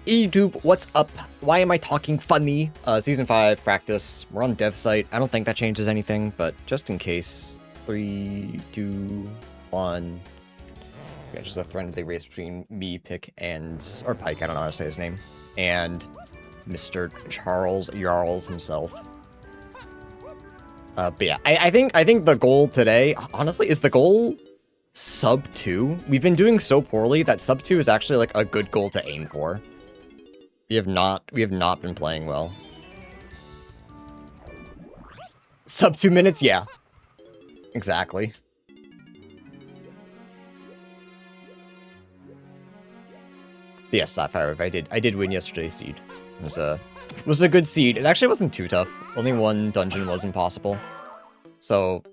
YouTube, what's up? Why am I talking funny? Season 5 practice. We're on dev site. I don't think that changes anything, but just in case. 3, 2, 1. Yeah, just a friendly race between me, Pick, or Pike, I don't know how to say his name, and Mr. Charles Jarls himself. But yeah, I think the goal today, honestly, is the goal sub 2. We've been doing so poorly that sub 2 is actually like a good goal to aim for. We have not been playing well. Sub 2 minutes, yeah. Exactly. Yes, Sapphire Wave, I did win yesterday's seed. It was a good seed. It actually wasn't too tough. Only one dungeon was impossible. So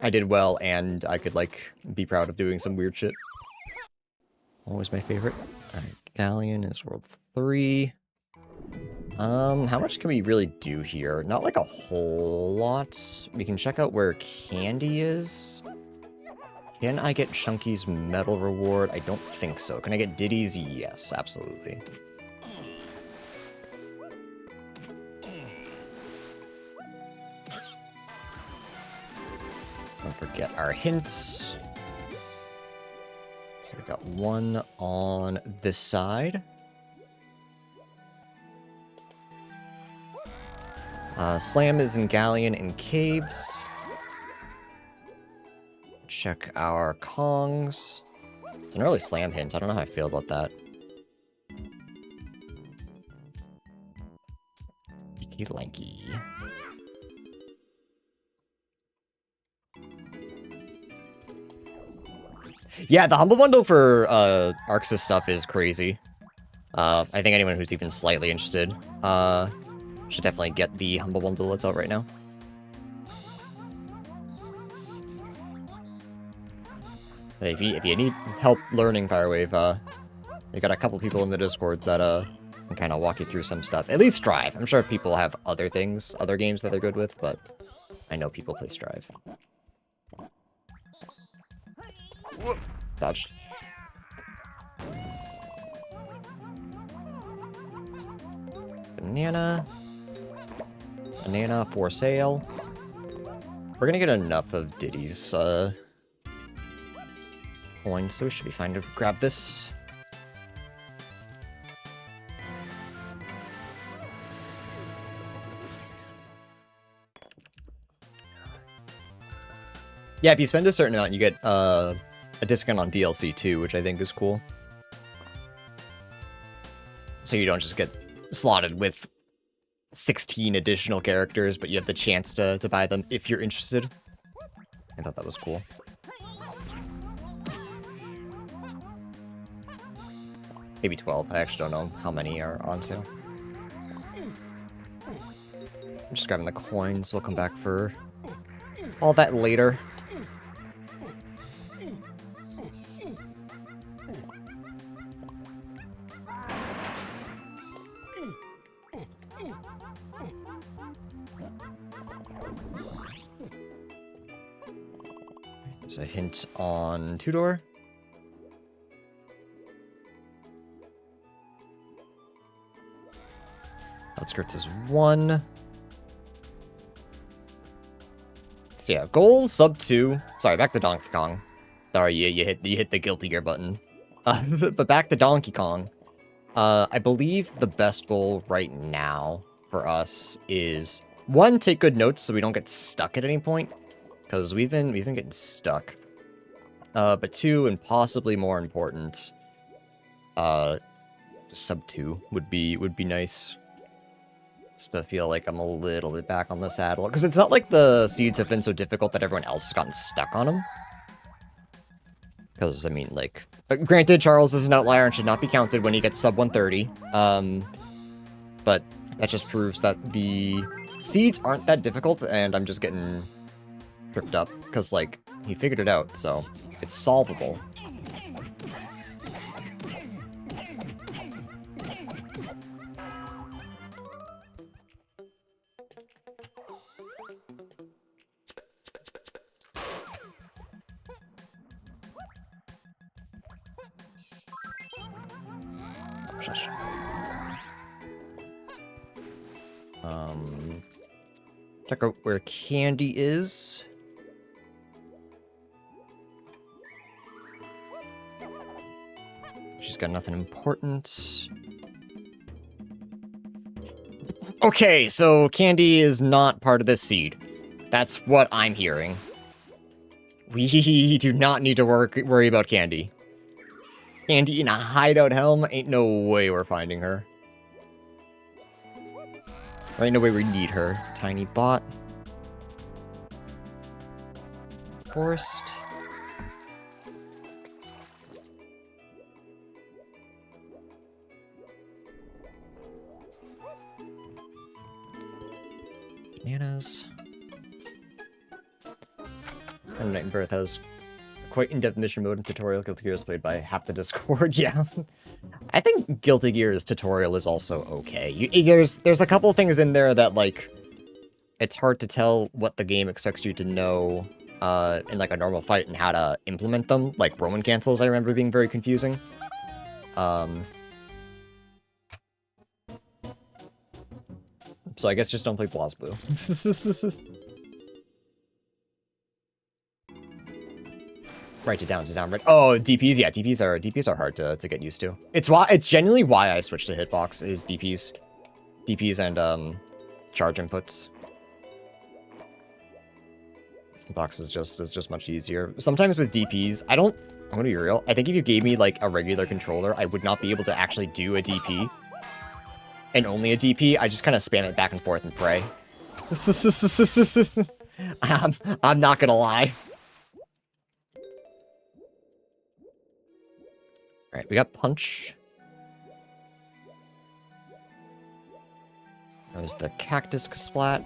I did well, and I could like be proud of doing some weird shit. Always my favorite. Alright, Galleon is world 3. How much can we really do here? Not like a whole lot. We can check out where Candy is. Can I get Chunky's medal reward? I don't think so. Can I get Diddy's? Yes, absolutely. Don't forget our hints. So we got one on this side. Slam is in Galleon and Caves. Check our Kongs. It's an early Slam hint. I don't know how I feel about that. Lanky Lanky. Yeah, the Humble Bundle for Arxis stuff is crazy. I think anyone who's even slightly interested should definitely get the Humble Bundle that's out right now. If you need help learning Firewave, we got a couple people in the Discord that can kind of walk you through some stuff. At least Strive. I'm sure people have other things, other games that they're good with, but I know people play Strive. Whoop. Dodged. Banana for sale. We're gonna get enough of Diddy's coins, so we should be fine to grab this. Yeah, if you spend a certain amount, you get a discount on DLC too, which I think is cool. So you don't just get slotted with 16 additional characters, but you have the chance to buy them if you're interested. I thought that was cool. Maybe 12. I actually don't know how many are on sale. I'm just grabbing the coins. We'll come back for all that later. There's a hint on Tudor. Outskirts is 1. So yeah, goal sub 2. Sorry, back to Donkey Kong. Sorry, you hit the guilty gear button. But back to Donkey Kong. I believe the best goal right now for us is 1, take good notes so we don't get stuck at any point, because we've been getting stuck. But 2, and possibly more important, sub 2 would be nice. Just to feel like I'm a little bit back on the saddle, because it's not like the seeds have been so difficult that everyone else has gotten stuck on them. Because I mean, like, granted, Charles is an outlier and should not be counted when he gets sub 130. But that just proves that the seeds aren't that difficult, and I'm just getting tripped up because, like, he figured it out, so it's solvable. Shush. Check out where Candy is. She's got nothing important. Okay, so Candy is not part of this seed. That's what I'm hearing. We do not need to worry about Candy. Candy in a hideout helm? Ain't no way we're finding her. There ain't no way we need her. Tiny bot. Forest. Bananas. And Night and Birth has quite in-depth mission mode and tutorial. Guilty Gear is played by half the Discord. Yeah. I think Guilty Gear's tutorial is also okay. There's a couple things in there that, like, it's hard to tell what the game expects you to know in, like, a normal fight and how to implement them. Like, Roman cancels, I remember being very confusing. So I guess just don't play BlazBlue. Write it down, right? Oh, DPs, yeah, DPs are hard to get used to. It's genuinely why I switched to hitbox is DPs and charge inputs. Hitbox is just much easier. Sometimes with DPs, I'm gonna be real. I think if you gave me like a regular controller, I would not be able to actually do a DP. And only a DP, I just kind of spam it back and forth and pray. I'm not gonna lie. Alright, we got Punch. There's the Cactus Splat.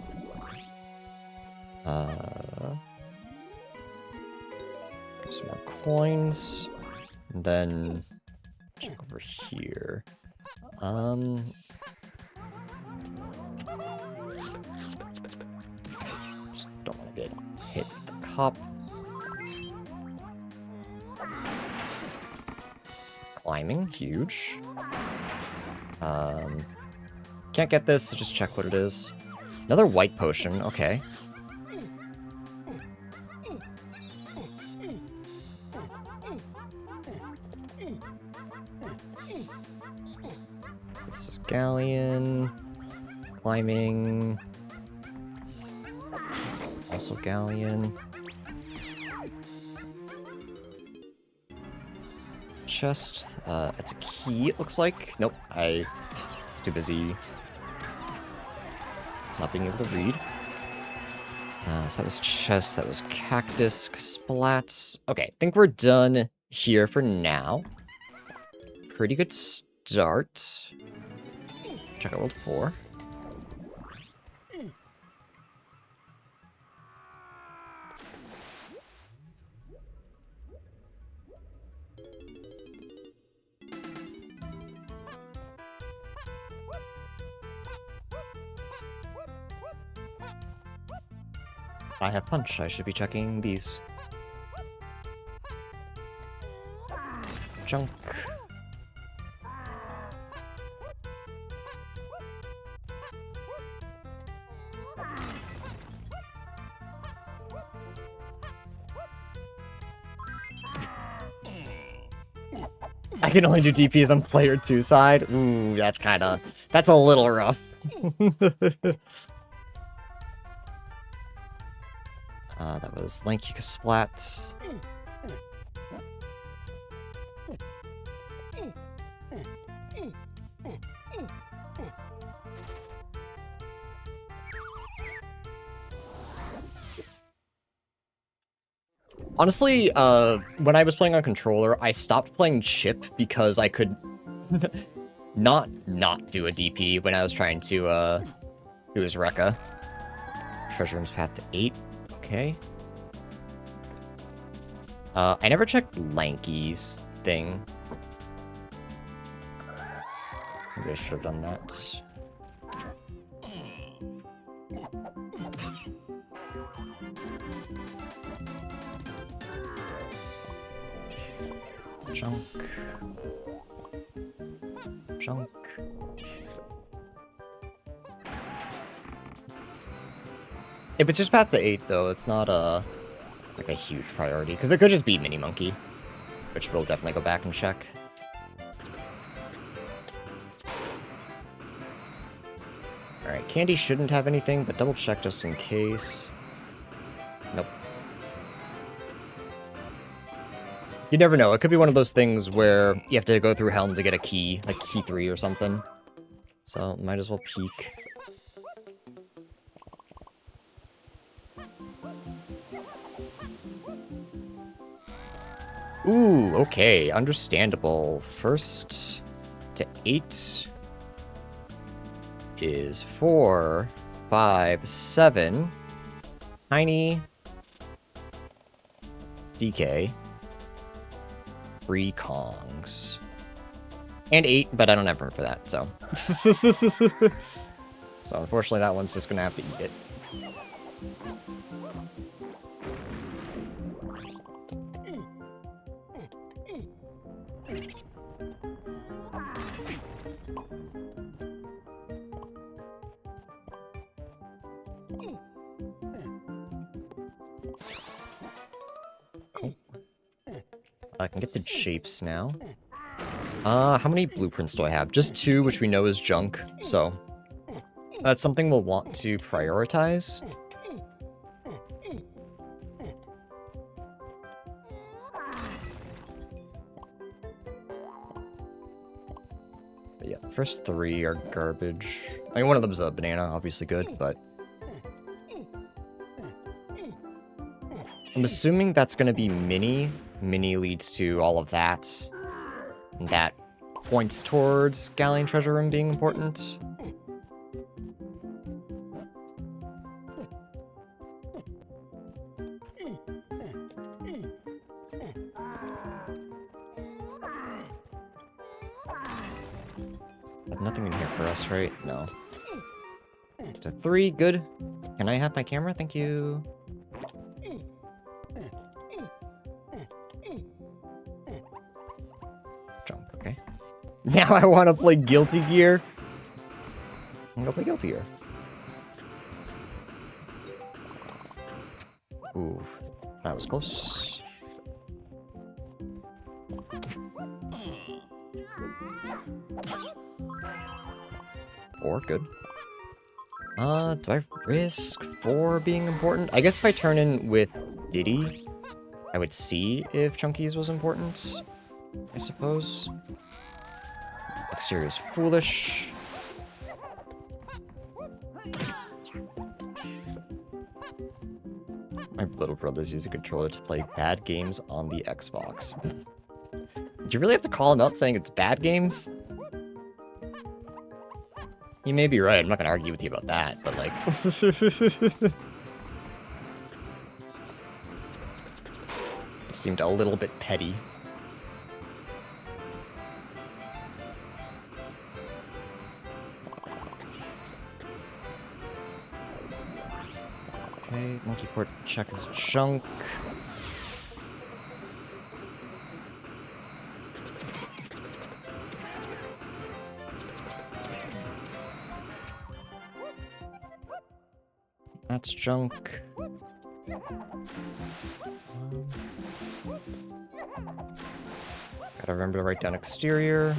Some more coins. And then check over here. Just don't want to get hit with the cop. Climbing, huge. Can't get this, so just check what it is. Another white potion, okay. So this is Galleon. Climbing. This is also Galleon. Chest. It's a key, it looks like. Nope, I was too busy not being able to read. So that was chest, that was cactus, splats. Okay, I think we're done here for now. Pretty good start. Check out World 4. I have Punch. I should be checking these. Junk. I can only do DPs on player 2 side. Ooh, that's a little rough. That was Lanky Splats. Honestly, when I was playing on controller, I stopped playing Chip because I could not do a DP when I was trying to do his Rekka. Treasure Room's path to 8. Okay. I never checked Lanky's thing. Maybe I should have done that. Junk. Junk. If it's just path to 8, though, it's not like a huge priority. Because it could just be Mini Monkey, which we'll definitely go back and check. Alright, Candy shouldn't have anything, but double check just in case. Nope. You never know. It could be one of those things where you have to go through Helm to get a key, like key 3 or something. So, might as well peek. Ooh, okay, understandable. First to 8 is 4, 5, 7. Tiny. DK. 3 Kongs. And 8, but I don't have room for that, so. So unfortunately that one's just gonna have to eat it. I can get the shapes now. How many blueprints do I have? Just 2, which we know is junk, so that's something we'll want to prioritize. But yeah, the first 3 are garbage. I mean, one of them's a banana, obviously good, but I'm assuming that's going to be Mini. Mini leads to all of that. And that points towards Galleon Treasure Room being important. But nothing in here for us, right? No. To 3, good. Can I have my camera? Thank you. Now I want to play Guilty Gear. I'm gonna play Guilty Gear. Ooh, that was close. Or good. Do I risk 4 being important? I guess if I turn in with Diddy, I would see if Chunky's was important, I suppose. Exterior is foolish. My little brothers use a controller to play bad games on the Xbox. Do you really have to call him out saying it's bad games? You may be right, I'm not gonna argue with you about that, but like... It seemed a little bit petty. Okay, monkey port check is junk. That's junk. Gotta remember to write down exterior.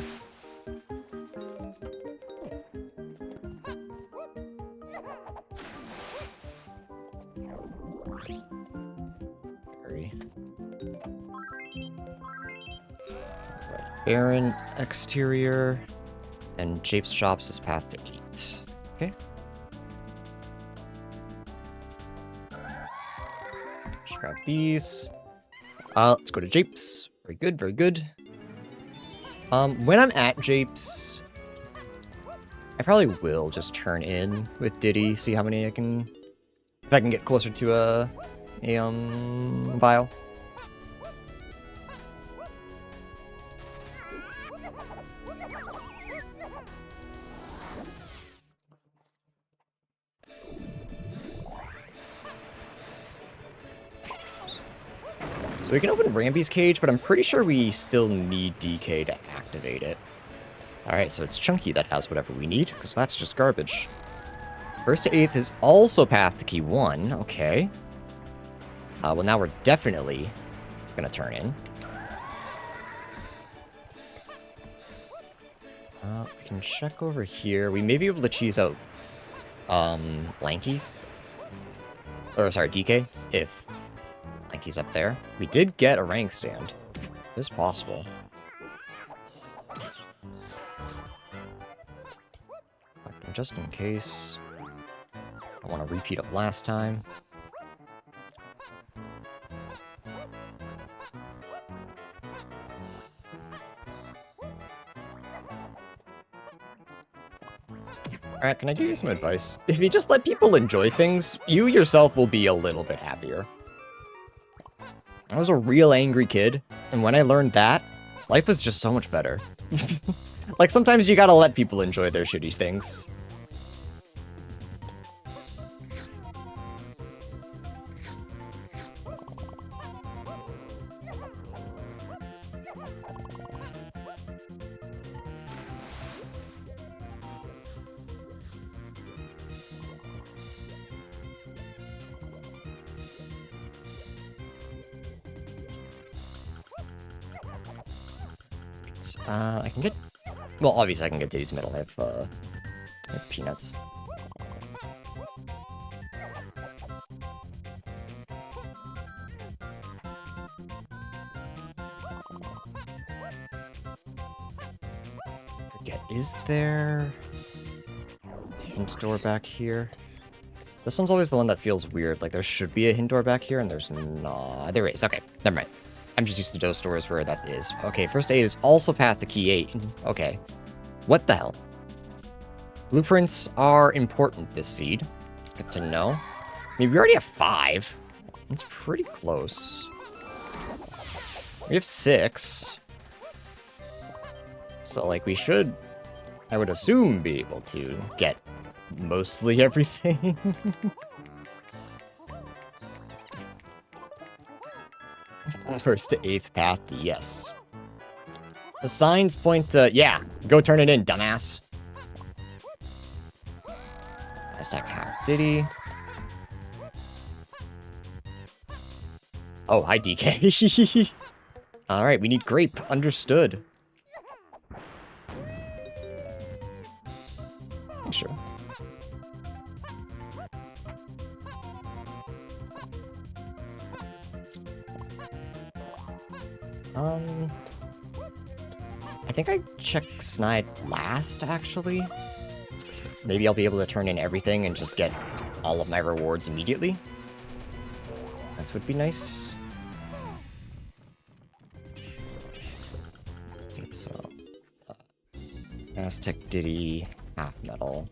Baron, exterior, and Jape's Shops is path to 8. Okay. Just grab these. Let's go to Jape's. Very good, very good. When I'm at Jape's, I probably will just turn in with Diddy, see how many I can... If I can get closer to a vial. So we can open Ramby's cage, but I'm pretty sure we still need DK to activate it. Alright, so it's Chunky that has whatever we need, because that's just garbage. First to 8th is also path to key 1. Okay. Well, now we're definitely going to turn in. We can check over here. We may be able to cheese out Lanky. Or, sorry, DK, if Lanky's up there. We did get a rank stand. It is possible. Just in case. I want to repeat of last time. Alright, can I give you some advice? If you just let people enjoy things, you yourself will be a little bit happier. I was a real angry kid, and when I learned that, life was just so much better. Like, sometimes you gotta let people enjoy their shitty things. I can get... Well, obviously I can get Diddy's Middle. I have peanuts. Forget, is there... a hint door back here? This one's always the one that feels weird. Like, there should be a hint door back here, and there's not... There is. Okay, never mind. I'm just used to those doors where that is. Okay, first 8 is also path to key 8. Okay. What the hell? Blueprints are important this seed. Good to know. I mean, we already have 5. That's pretty close. We have 6. So, like, we should, I would assume, be able to get mostly everything. First to 8th path, yes. The signs point to... Yeah, go turn it in, dumbass. Hashtag hack Diddy. Oh, hi, DK. Alright, we need grape. Understood. Sure. I think I check Snide last, actually. Maybe I'll be able to turn in everything and just get all of my rewards immediately. That would be nice. Okay, so... Aztec Diddy, half metal.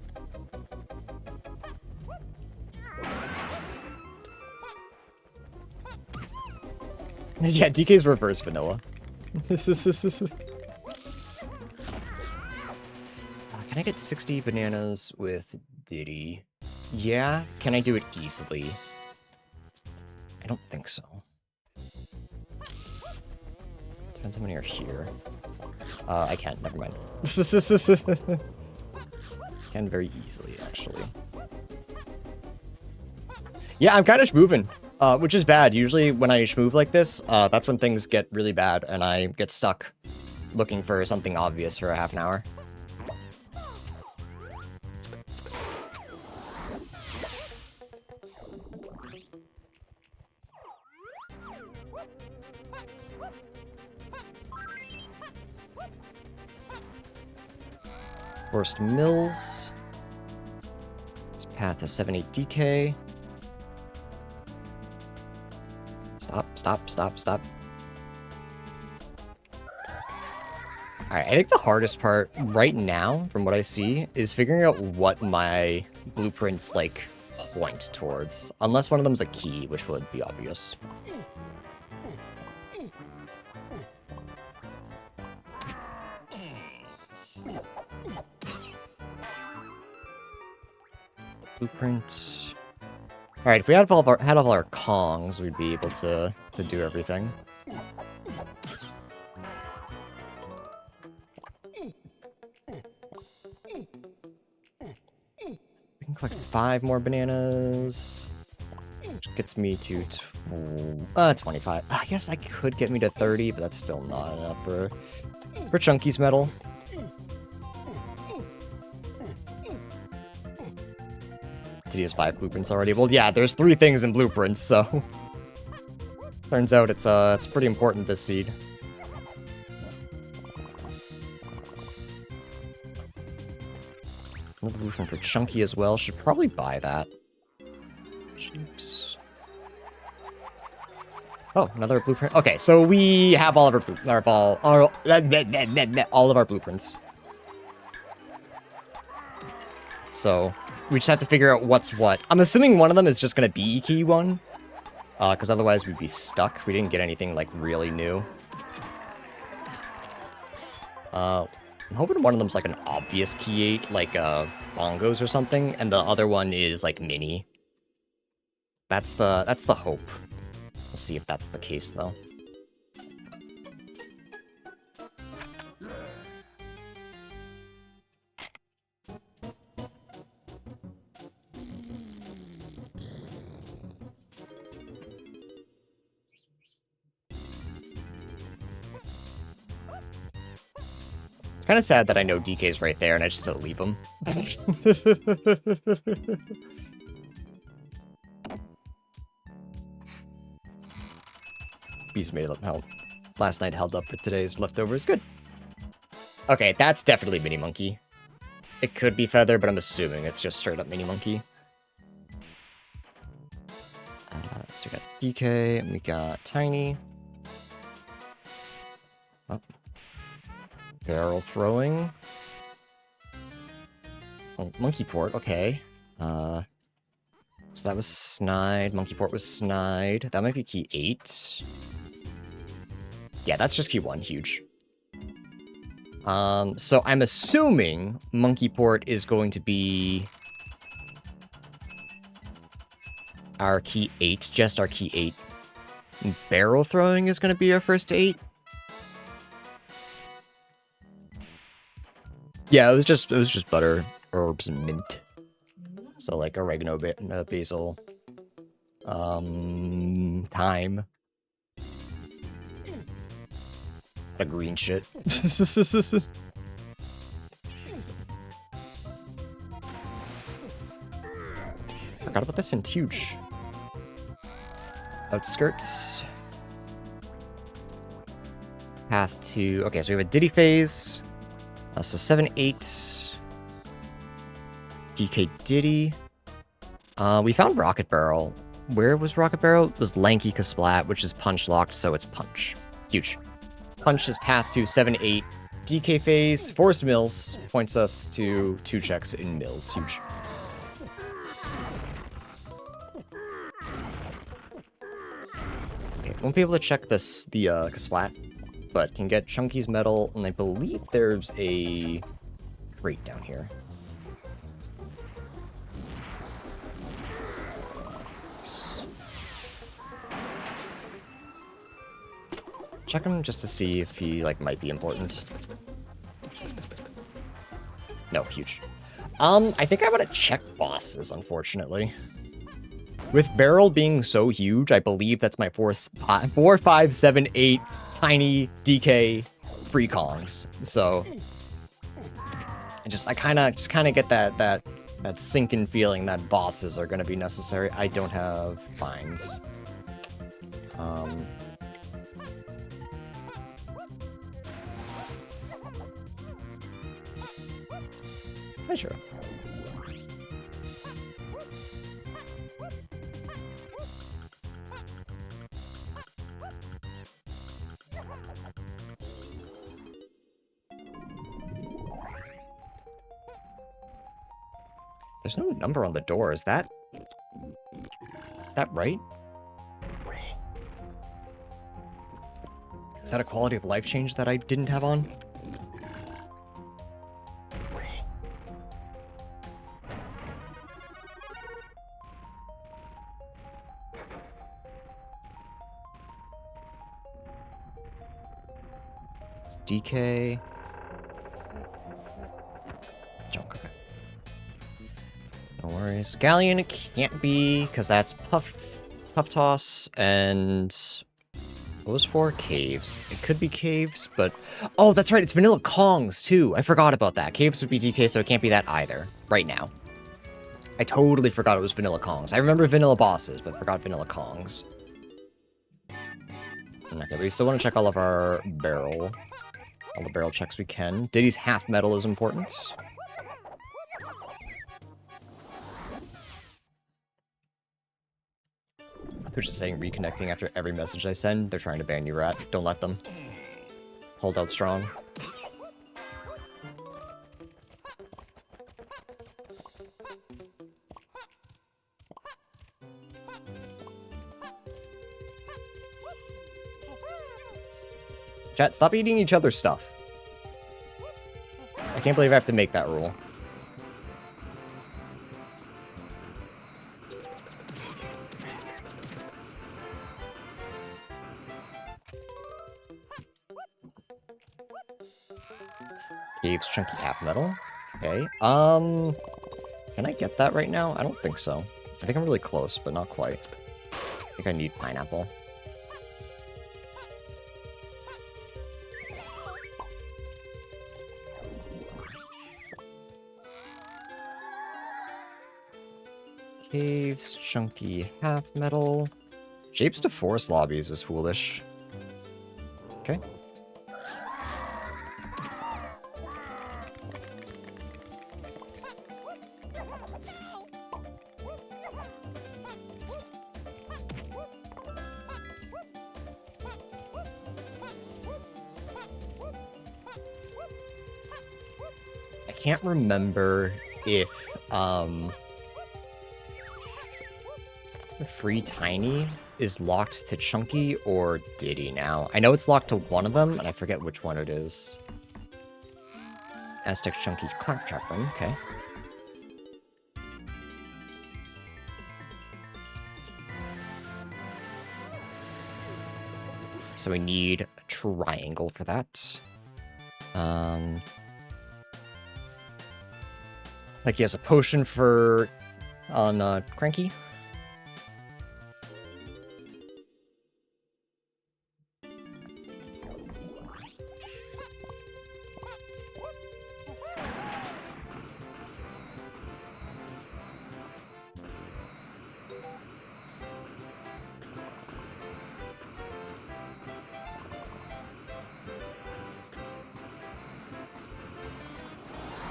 Yeah, DK's reverse vanilla. Can I get 60 bananas with Diddy? Yeah, can I do it easily? I don't think so. Depends how many are here. I can't, never mind. Can very easily, actually. Yeah, I'm kind of schmooving, which is bad. Usually when I schmoove like this, that's when things get really bad and I get stuck looking for something obvious for a half an hour. Forced Mills. This path to 78 DK. Stop. Alright, I think the hardest part right now, from what I see, is figuring out what my blueprints, like, point towards. Unless one of them's a key, which would be obvious. Blueprint. Alright, if we had all our Kongs, we'd be able to do everything. We can collect 5 more bananas. Which gets me to 25. I guess I could get me to 30, but that's still not enough for Chunky's medal. Did he has 5 blueprints already? Well, yeah, there's 3 things in blueprints, so turns out it's pretty important, this seed. Another blueprint for Chunky as well. Should probably buy that. Jeeps. Oh, another blueprint. Okay, so we have all of all of our blueprints. So we just have to figure out what's what. I'm assuming one of them is just gonna be key 1, because otherwise we'd be stuck if we didn't get anything like really new. I'm hoping one of them's like an obvious key 8, like bongos or something, and the other one is like mini. That's the hope. We'll see if that's the case though. Kind of sad that I know DK's right there and I just have to leave him. Beast made up held. Last night held up for today's leftovers. Good. Okay, that's definitely Mini Monkey. It could be Feather, but I'm assuming it's just straight up Mini Monkey. So we got DK, and we got Tiny. Oh. Barrel throwing. Oh, Monkey Port, okay. So that was Snide. Monkey Port was Snide. That might be key 8. Yeah, that's just key 1. Huge. So I'm assuming Monkey Port is going to be our key 8. Just our key 8. And barrel throwing is going to be our first 8. Yeah, it was just butter, herbs, and mint. So like oregano, basil, thyme, the green shit. Forgot about this hint. Huge. Outskirts. Path to. Okay, so we have a Diddy phase. So 7, 8. DK Diddy. We found Rocket Barrel. Where was Rocket Barrel? It was Lanky Kasplat, which is punch locked, so it's punch. Huge. Punch is path to 7, 8. DK phase. Forest Mills points us to 2 checks in Mills. Huge. Okay, won't be able to check this the Kasplat, but can get Chunky's medal, and I believe there's a crate down here. Check him just to see if he, like, might be important. No, huge. I think I want to check bosses, unfortunately. With Barrel being so huge, I believe that's my 4, 5, 7, 8 tiny DK free Kongs. So I kind of get that sinking feeling that bosses are going to be necessary. I don't have vines. Sure. There's no number on the door. Is that right? Is that a quality of life change that I didn't have on? It's DK. junk. Okay. No worries. Galleon can't be, because that's Puff Toss, and what was for? Caves. It could be caves, but... Oh, that's right, it's Vanilla Kongs, too. I forgot about that. Caves would be DK, so it can't be that either, right now. I totally forgot it was Vanilla Kongs. I remember Vanilla Bosses, but forgot Vanilla Kongs. Okay, but we still want to check all of our barrel. All the barrel checks we can. Diddy's half metal is important. They're just saying reconnecting after every message I send. They're trying to ban you, Rat. Don't let them. Hold out strong. Chat, stop eating each other's stuff. I can't believe I have to make that rule. Caves chunky half metal. Okay. Can I get that right now? I don't think so. I think I'm really close, but not quite. I think I need pineapple. Caves, chunky half metal. Shapes to forest lobbies is foolish. Okay. I can't remember if, Free Tiny is locked to Chunky or Diddy now. I know it's locked to one of them, and I forget which one it is. Aztec Chunky Claptrap Ring, okay. So we need a triangle for that. Like he has a potion for... on, Cranky.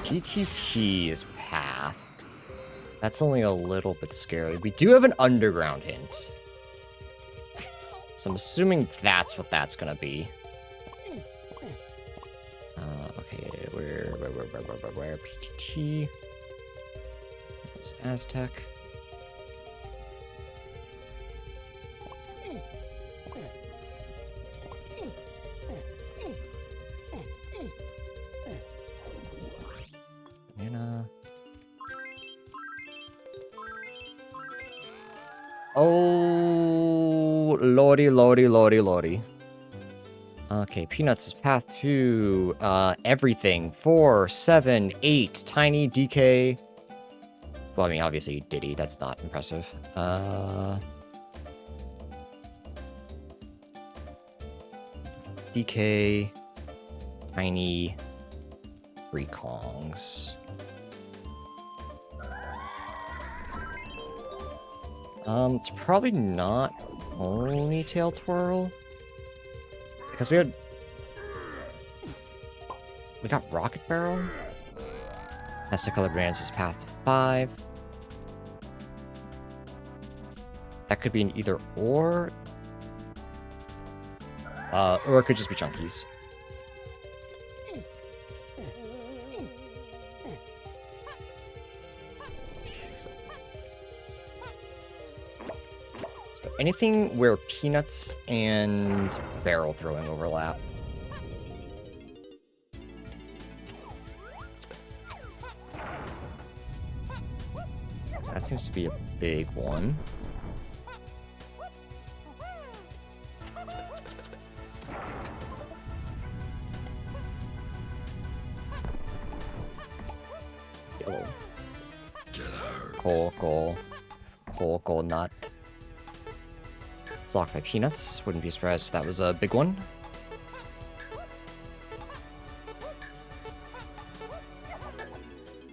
PTT is path. That's only a little bit scary. We do have an underground hint. So I'm assuming that's what that's gonna be. Okay, where? PTT. There's Aztec. Oh, lordy. Okay, Peanuts is path to, everything. 4, 7, 8, Tiny, DK. Well, I mean, obviously Diddy, that's not impressive. DK, Tiny, 3 Kongs. It's probably not Ponytail Twirl. Because we got Rocket Barrel. Aztec Colored Brands is path to 5. That could be an either or. Or it could just be Chunkies. Is there anything where Peanuts and barrel throwing overlap? So that seems to be a big one. Hello. Coconut. It's locked by peanuts. Wouldn't be surprised if that was a big one.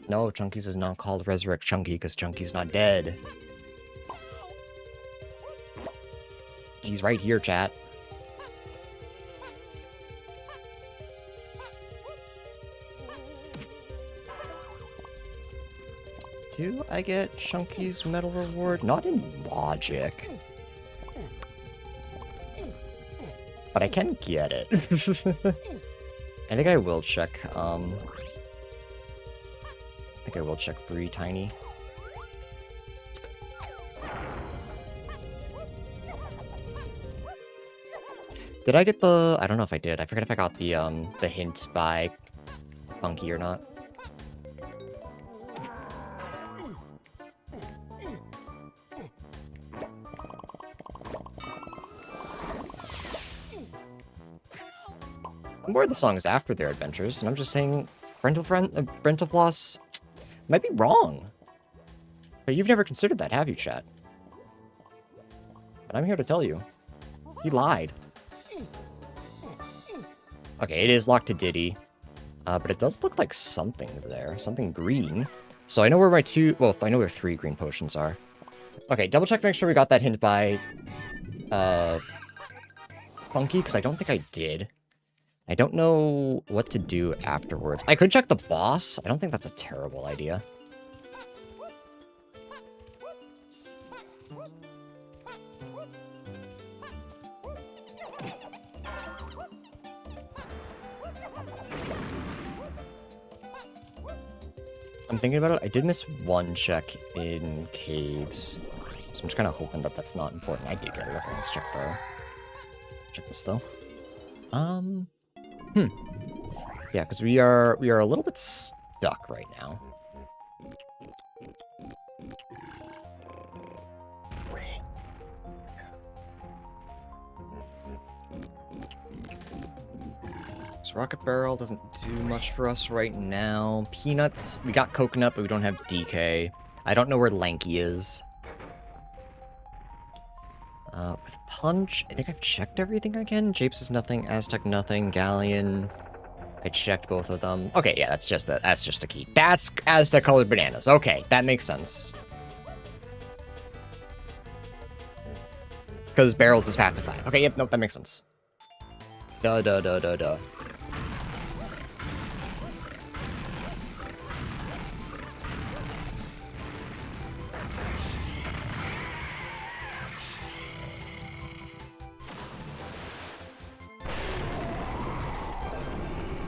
No, Chunky's is not called Resurrect Chunky because Chunky's not dead. He's right here, chat. Do I get Chunky's medal reward? Not in logic. But I can get it. I think I will check, I think I will check Free Tiny. Did I get the... I don't know if I did. I forget if I got the hint by Funky or not. More of the songs after their adventures, and I'm just saying Brental Floss might be wrong. But you've never considered that, have you, chat? But I'm here to tell you. He lied. Okay, it is locked to Diddy. But it does look like something there. Something green. So I know where my two... Well, I know where 3 green potions are. Okay, double check to make sure we got that hint by... Funky, because I don't think I did. I don't know what to do afterwards. I could check the boss. I don't think that's a terrible idea. I'm thinking about it. I did miss one check in caves. So I'm just kind of hoping that that's not important. I did get it. Okay, let's check this though. Yeah, because we are a little bit stuck right now. So Rocket Barrel doesn't do much for us right now. Peanuts, we got Coconut, but we don't have DK. I don't know where Lanky is. With Punch, I think I've checked everything I can. Japes is nothing, Aztec nothing, Galleon. I checked both of them. Okay, yeah, that's just a key. That's Aztec colored bananas. Okay, that makes sense. Because barrels is path to 5. Okay, yep, nope, that makes sense. Duh.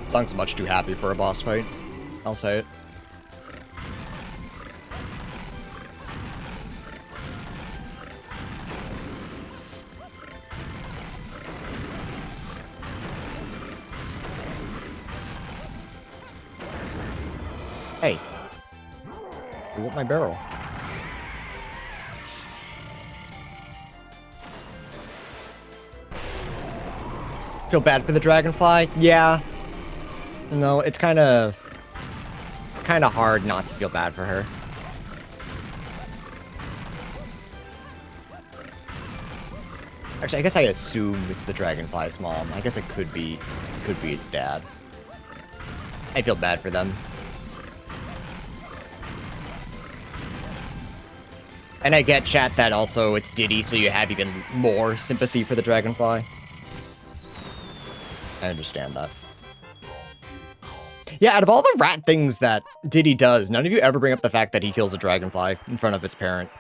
Song's much too happy for a boss fight. I'll say it. Hey. Blew up my barrel. Feel bad for the dragonfly? Yeah. No, it's kind of hard not to feel bad for her. Actually, I guess I assume it's the dragonfly's mom. I guess it could be its dad. I feel bad for them. And I get, chat, that also it's Diddy, so you have even more sympathy for the dragonfly. I understand that. Yeah, out of all the rat things that Diddy does, none of you ever bring up the fact that he kills a dragonfly in front of its parent.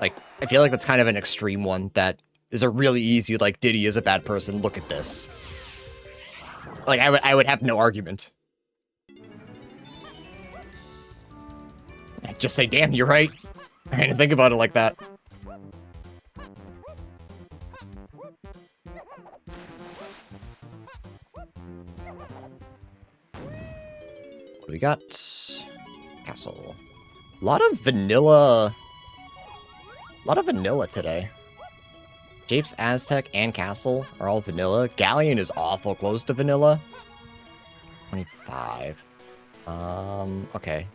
Like, I feel like that's kind of an extreme one that is a really easy, like, Diddy is a bad person, look at this. Like, I would have no argument. I'd just say, damn, you're right. I didn't think about it like that. We got Castle. A lot of vanilla today. Japes, Aztec, and Castle are all vanilla. Galleon is awful close to vanilla. 25. Okay.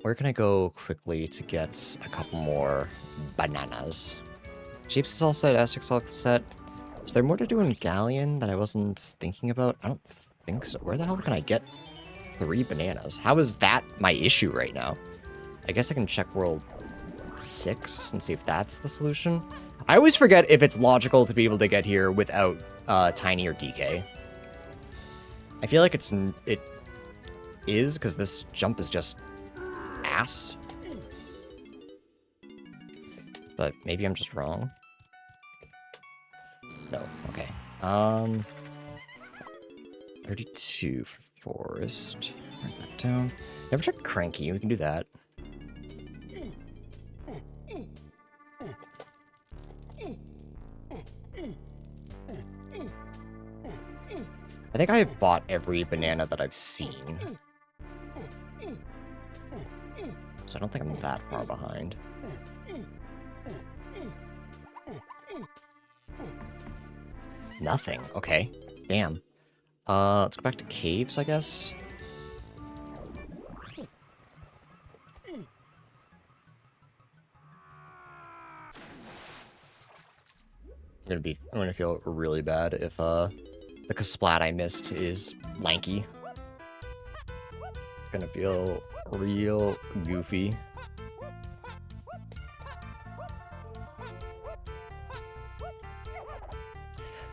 where can I go quickly to get a couple more bananas? Jeeps is all set, Asterix all set. Is there more to do in Galleon that I wasn't thinking about? I don't think so. Where the hell can I get 3 bananas? How is that my issue right now? I guess I can check World 6 and see if that's the solution. I always forget if it's logical to be able to get here without Tiny or DK. I feel like it is, because this jump is just ass. But maybe I'm just wrong. No, okay. 32 for Forest. Write that down. Never checked Cranky, we can do that. I think I have bought every banana that I've seen. So I don't think I'm that far behind. Nothing. Okay. Damn. Let's go back to caves, I guess. I'm gonna feel really bad if the Kasplat I missed is lanky. Gonna feel real goofy.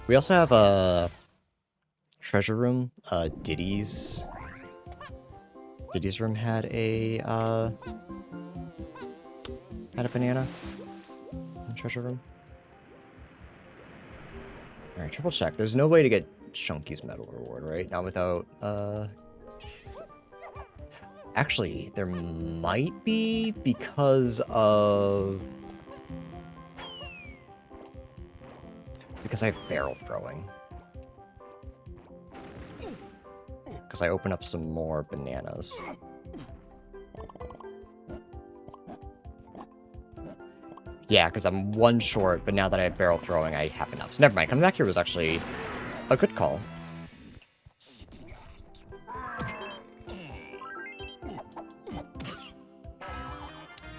We also have a treasure room. Diddy's room had a banana in the treasure room. All right, triple check. There's no way to get Chunky's medal reward, right? Not without actually, there might be because I have barrel throwing. Because I open up some more bananas. Yeah, because I'm 1 short, but now that I have barrel throwing, I have enough. So never mind. Coming back here was actually a good call.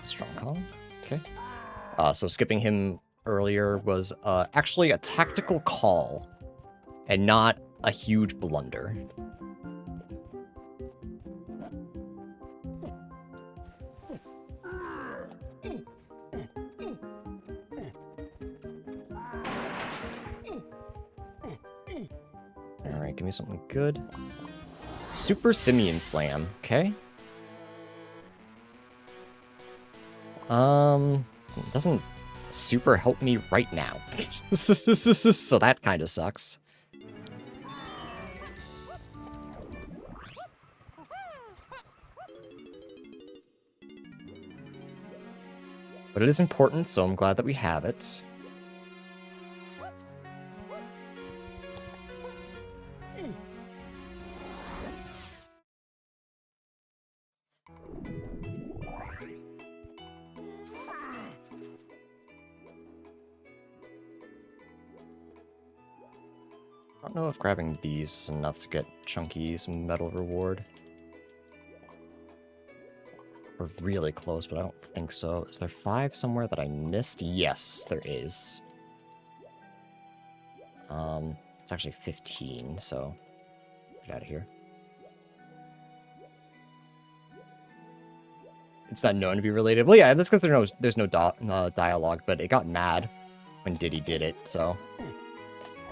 Strong call. Okay. So skipping him earlier was actually a tactical call and not a huge blunder. Alright, give me something good. Super Simian Slam, okay. It doesn't super help me right now. So that kind of sucks. But it is important, so I'm glad that we have it. I don't know if grabbing these is enough to get Chunky's medal reward. We're really close, but I don't think so. Is there 5 somewhere that I missed? Yes, there is. It's actually 15, so get out of here. It's not known to be related. Well, yeah, that's because there's no dialogue, but it got mad when Diddy did it, so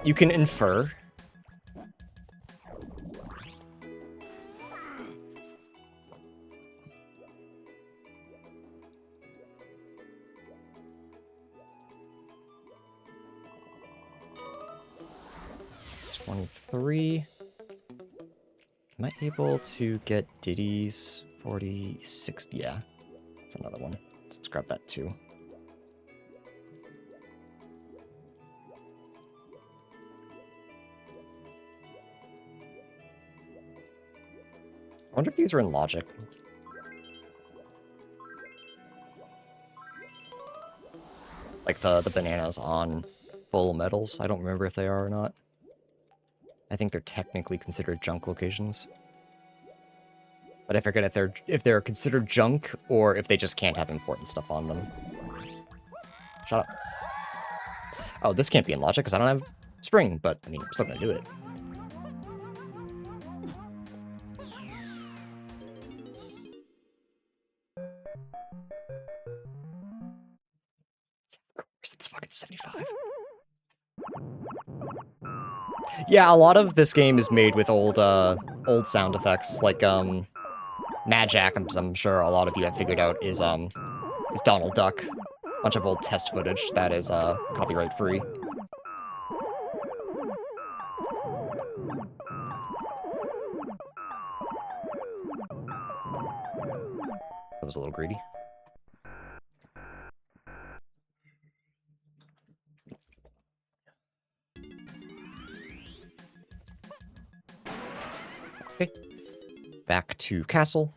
you can infer. It's 23. Am I able to get Diddy's 46? Yeah, it's another one. Let's grab that too. I wonder if these are in logic. Like the bananas on full medals. I don't remember if they are or not. I think they're technically considered junk locations. But I forget if they're considered junk or if they just can't have important stuff on them. Shut up. Oh, this can't be in logic because I don't have spring, but I mean, I'm still gonna do it. Of course, it's fucking 75. Yeah, a lot of this game is made with old sound effects, like Mad Jack. I'm sure a lot of you have figured out is Donald Duck. Bunch of old test footage that is copyright free. That was a little greedy. Okay. Back to castle.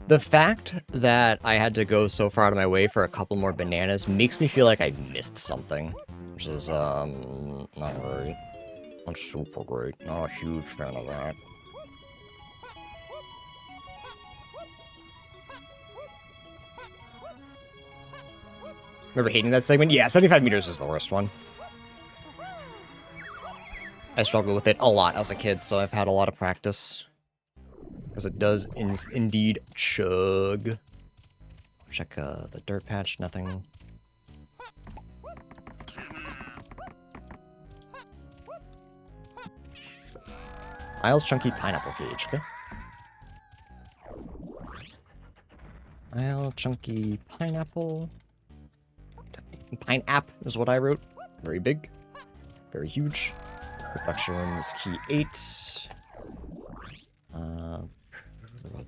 The fact that I had to go so far out of my way for a couple more bananas makes me feel like I missed something. Which is, not great. Not super great. Not a huge fan of that. Remember hating that segment? Yeah, 75 meters is the worst one. I struggled with it a lot as a kid, so I've had a lot of practice. Because it does indeed chug. Check the dirt patch, nothing. Isle's Chunky Pineapple Cage, okay? Isle Chunky Pineapple. Pineapple is what I wrote. Very big. Very huge. Production is key 8.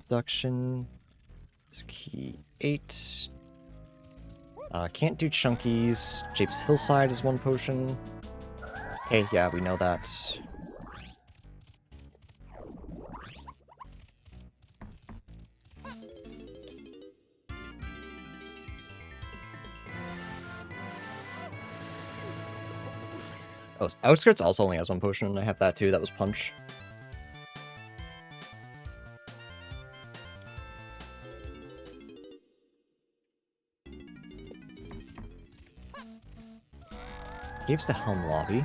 Production is key 8. Can't do chunkies. Jape's Hillside is 1 potion. Okay, yeah, we know that. Oh, Outskirts also only has 1 potion, and I have that too. That was Punch. Caves to Helm Lobby.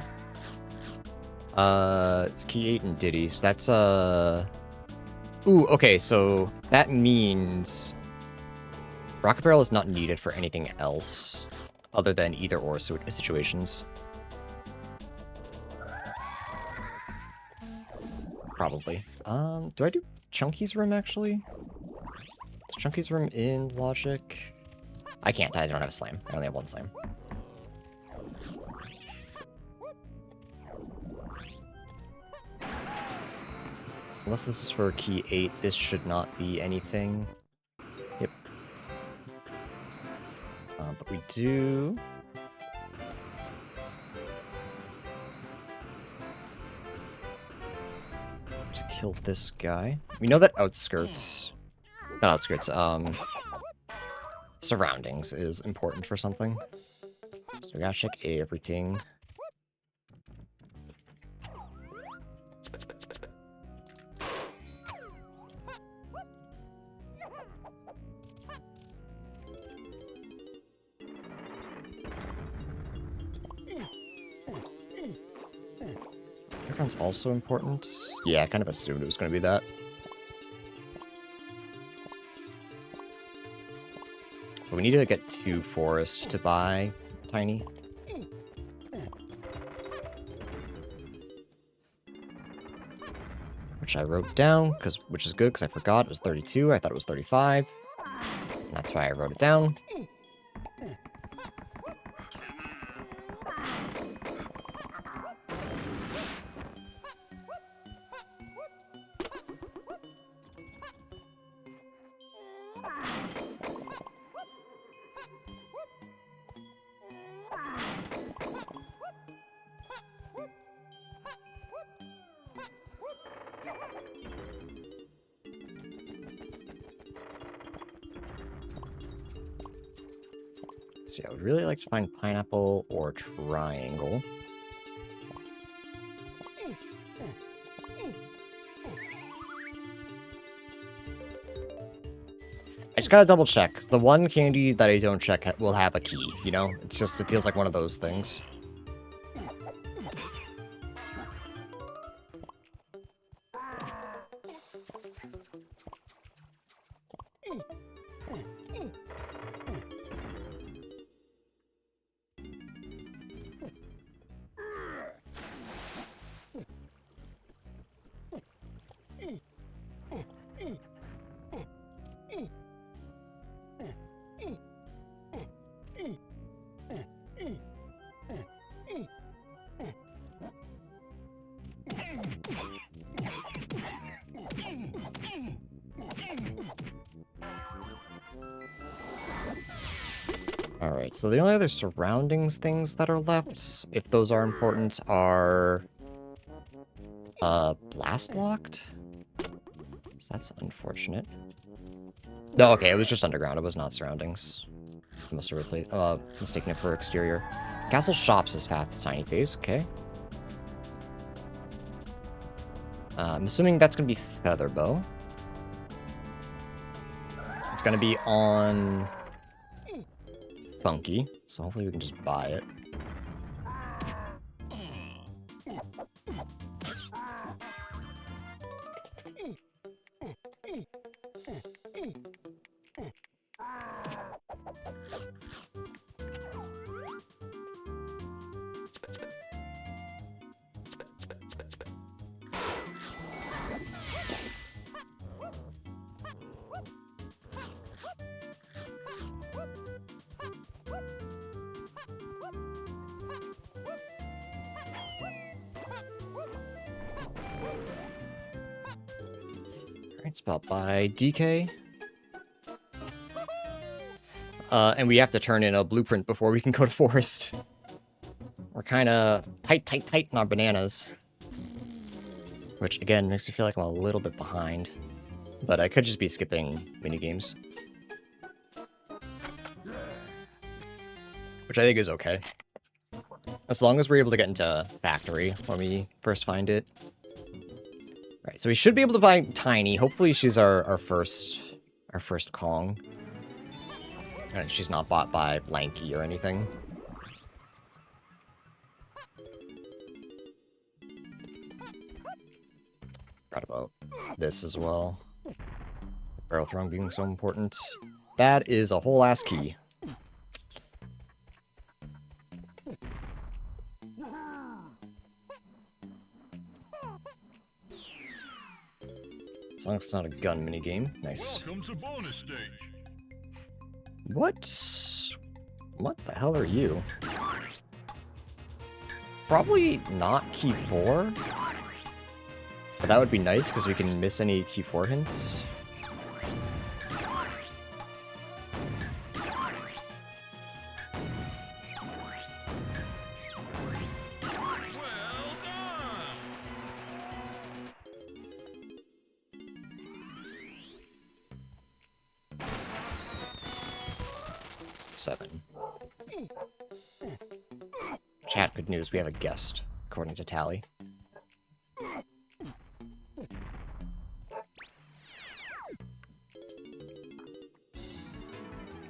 It's key 8 and Diddy, so that's, Ooh, okay, so that means Rocket Barrel is not needed for anything else other than either-or situations. Probably. Do I do Chunky's room, actually? Is Chunky's room in Logic? I can't, I don't have a slam. I only have 1 slam. Unless this is for key 8, this should not be anything. Yep. But we do... to kill this guy. We know that Outskirts... Not Outskirts, Surroundings is important for something. So we gotta check everything. Background's also important. Yeah, I kind of assumed it was going to be that. But we need to get 2 forest to buy Tiny. Which I wrote down, which is good because I forgot it was 32. I thought it was 35. And that's why I wrote it down. So yeah, I would really like to find pineapple or triangle. I just gotta double check. The one candy that I don't check will have a key, you know? It's just, it feels like one of those things. Alright, so the only other surroundings things that are left, if those are important, are... blast locked? So that's unfortunate. No, okay, it was just underground, it was not surroundings. I must have mistaken it for exterior. Castle shops is path to tiny phase, okay. I'm assuming that's gonna be Featherbow. It's gonna be on... Funky, so hopefully we can just buy it. Spot by DK. And we have to turn in a blueprint before we can go to forest. We're kind of tight in our bananas. Which, again, makes me feel like I'm a little bit behind. But I could just be skipping minigames. Which I think is okay. As long as we're able to get into Factory when we first find it. Right, so we should be able to buy Tiny. Hopefully she's our first Kong. And she's not bought by Lanky or anything. Forgot about this as well. Barrel throwing being so important. That is a whole ass key. As long as it's not a gun minigame. Nice. Welcome to bonus stage. What the hell are you? Probably not key 4. But that would be nice because we can miss any key 4 hints. Chat, good news, we have a guest, according to Tally.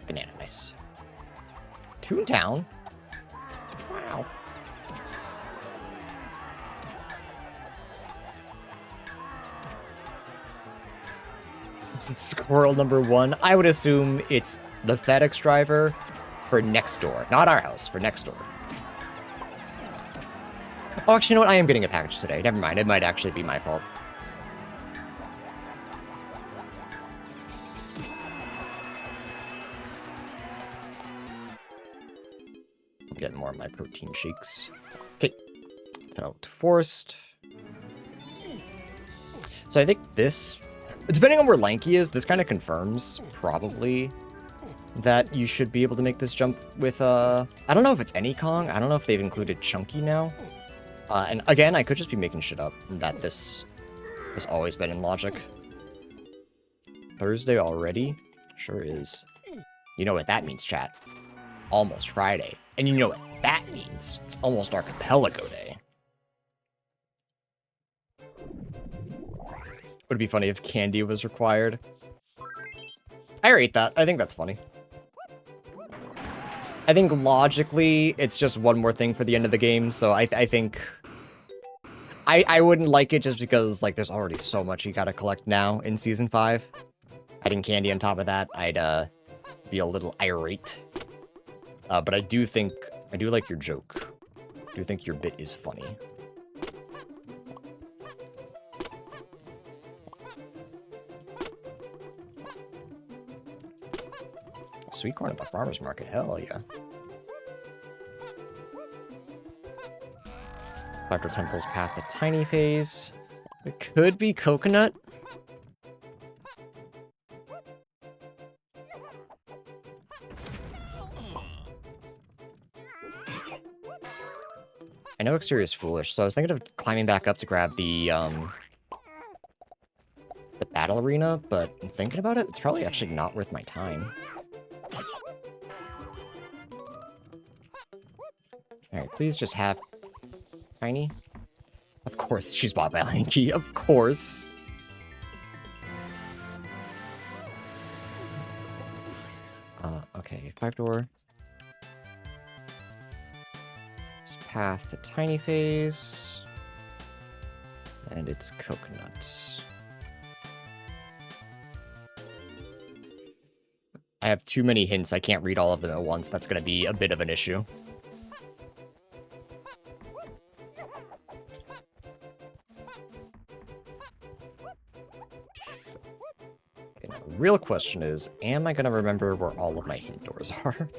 Banana, nice. Toontown? Wow. Is it squirrel number 1? I would assume it's the FedEx driver for next door. Not our house, for next door. Oh, actually, you know what? I am getting a package today. Never mind. It might actually be my fault. I'm getting more of my protein shakes. Okay. Head out to forest. So I think this, depending on where Lanky is, this kind of confirms, probably, that you should be able to make this jump with, I don't know if it's any Kong. I don't know if they've included Chunky now. And again, I could just be making shit up that this has always been in logic. Thursday already? Sure is. You know what that means, chat. Almost Friday. And you know what that means. It's almost Archipelago Day. Would it be funny if candy was required? I rate that. I think that's funny. I think logically, it's just one more thing for the end of the game, so I think... I wouldn't like it just because, like, there's already so much you gotta collect now in Season 5. Adding candy on top of that, I'd, be a little irate. But I do like your joke. I do think your bit is funny. Sweet corn at the farmer's market, hell yeah. Dr. Temple's path to tiny phase. It could be coconut. I know exterior is foolish, so I was thinking of climbing back up to grab the battle arena, but I'm thinking about it, it's probably actually not worth my time. Alright, please just have Tiny. Of course, she's bought by Lanky, of course. Okay, 5-door. Path to tiny phase. And it's coconuts. I have too many hints. I can't read all of them at once. That's going to be a bit of an issue. Okay, now the real question is, am I going to remember where all of my hint doors are?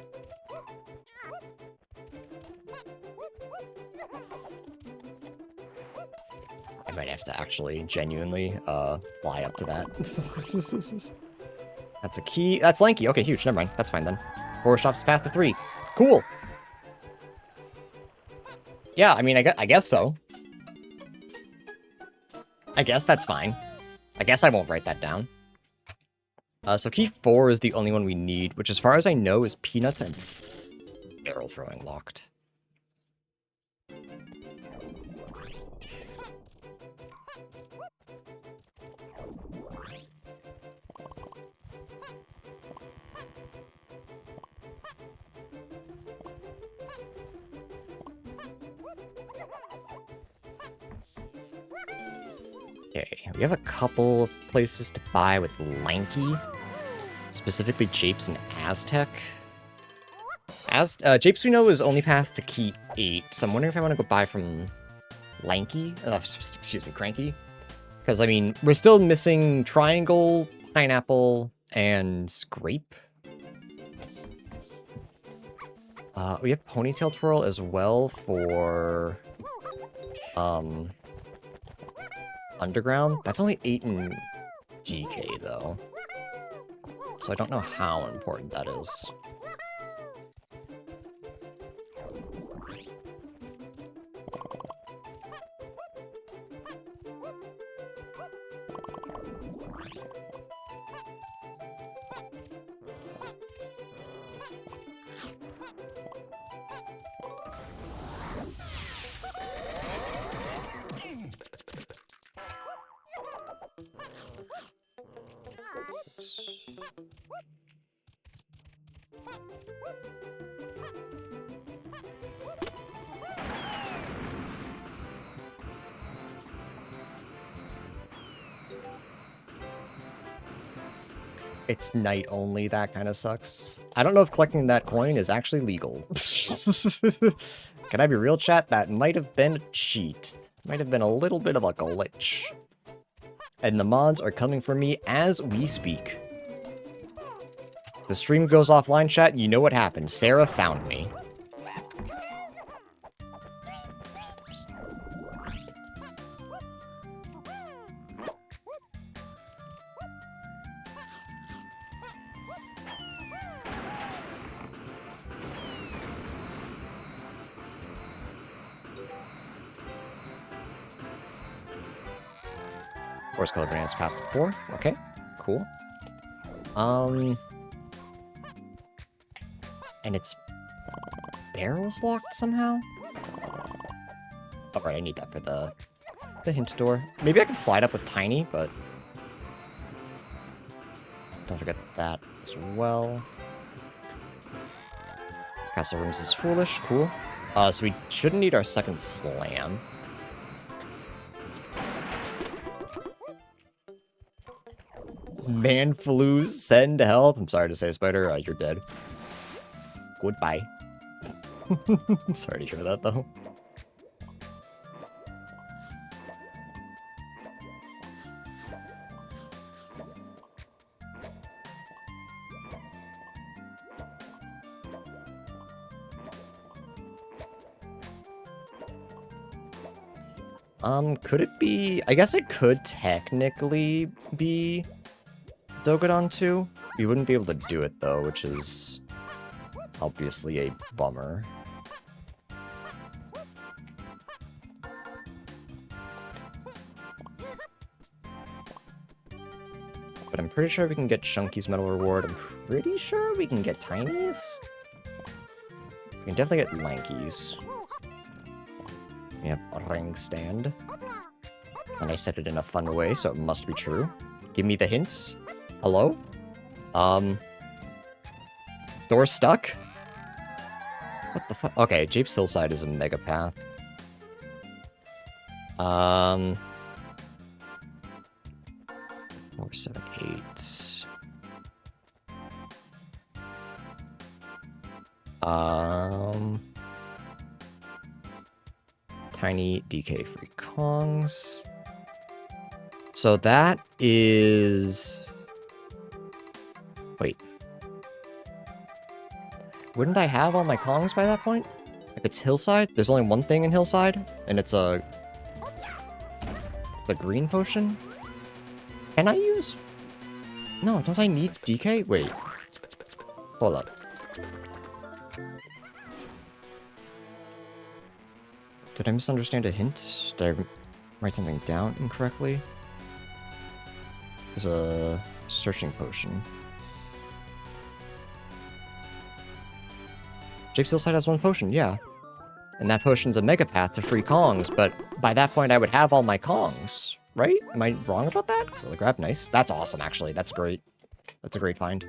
I might have to actually genuinely fly up to that. That's a key. That's Lanky. Okay, huge. Never mind. That's fine then. 4 stops path to 3. Cool. Yeah, I mean, I guess so. I guess that's fine. I guess I won't write that down. So key 4 is the only one we need, which as far as I know is peanuts and arrow throwing locked. Okay, we have a couple of places to buy with Lanky. Specifically Japes and Aztec. Japes we know is only path to key 8, so I'm wondering if I want to go buy from Lanky. Excuse me, Cranky. Because, I mean, we're still missing Triangle, Pineapple, and Grape. We have Ponytail Twirl as well for... Underground? That's only 8 in DK, though. So I don't know how important that is. It's night only, that kind of sucks. I don't know if collecting that coin is actually legal. Can I be real, chat? That might have been a cheat. Might have been a little bit of a glitch. And the mods are coming for me as we speak. The stream goes offline, chat, you know what happened. Sarah found me. Forest color bananas path to 4. Okay, cool. And it's barrels locked somehow? Oh, right, I need that for the hint door. Maybe I could slide up with Tiny, but Don't forget that as well. Castle Rooms is foolish. Cool. So we shouldn't need our second slam. Man flu, send help. I'm sorry to say, Spider. You're dead. Goodbye. Sorry to hear that, though. Could it be... I guess it could technically be Dogadon 2. We wouldn't be able to do it, though, which is obviously a bummer. But I'm pretty sure we can get Chunky's medal reward. I'm pretty sure we can get Tiny's. We can definitely get Lanky's. We have a ring stand. And I said it in a fun way, so it must be true. Give me the hints. Hello? Door stuck? What the fuck? Okay, Japes Hillside is a mega path. 4, 7, 8. Tiny DK free Kongs. So that is... Wait. Wouldn't I have all my Kongs by that point? If it's Hillside, there's only one thing in Hillside, and it's the green potion? Can I use... No, don't I need DK? Wait. Hold up. Did I misunderstand a hint? Did I write something down incorrectly? There's a searching potion. Japes Hillside has one potion, yeah. And that potion's a mega path to free Kongs, but by that point I would have all my Kongs, right? Am I wrong about that? Really grab, nice. That's awesome, actually. That's great. That's a great find.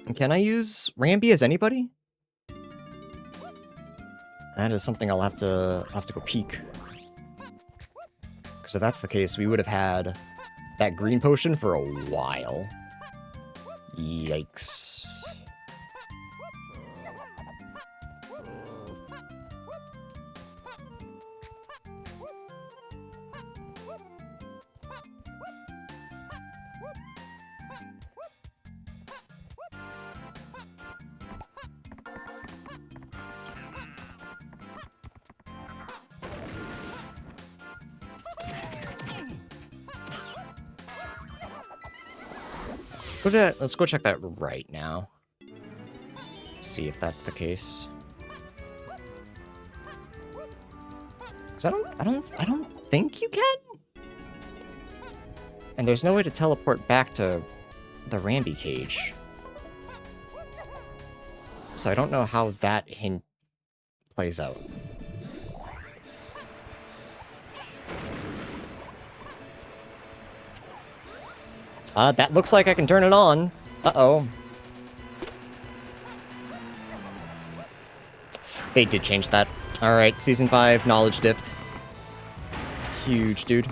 And can I use Rambi as anybody? That is something I'll have to go peek. Because if that's the case, we would have had that green potion for a while. Yikes. Let's go check that right now. See if that's the case. 'Cause I don't think you can. And there's no way to teleport back to the Rambi cage. So I don't know how that hint plays out. That looks like I can turn it on. Uh-oh. They did change that. Alright, Season 5, Knowledge Dift. Huge, dude.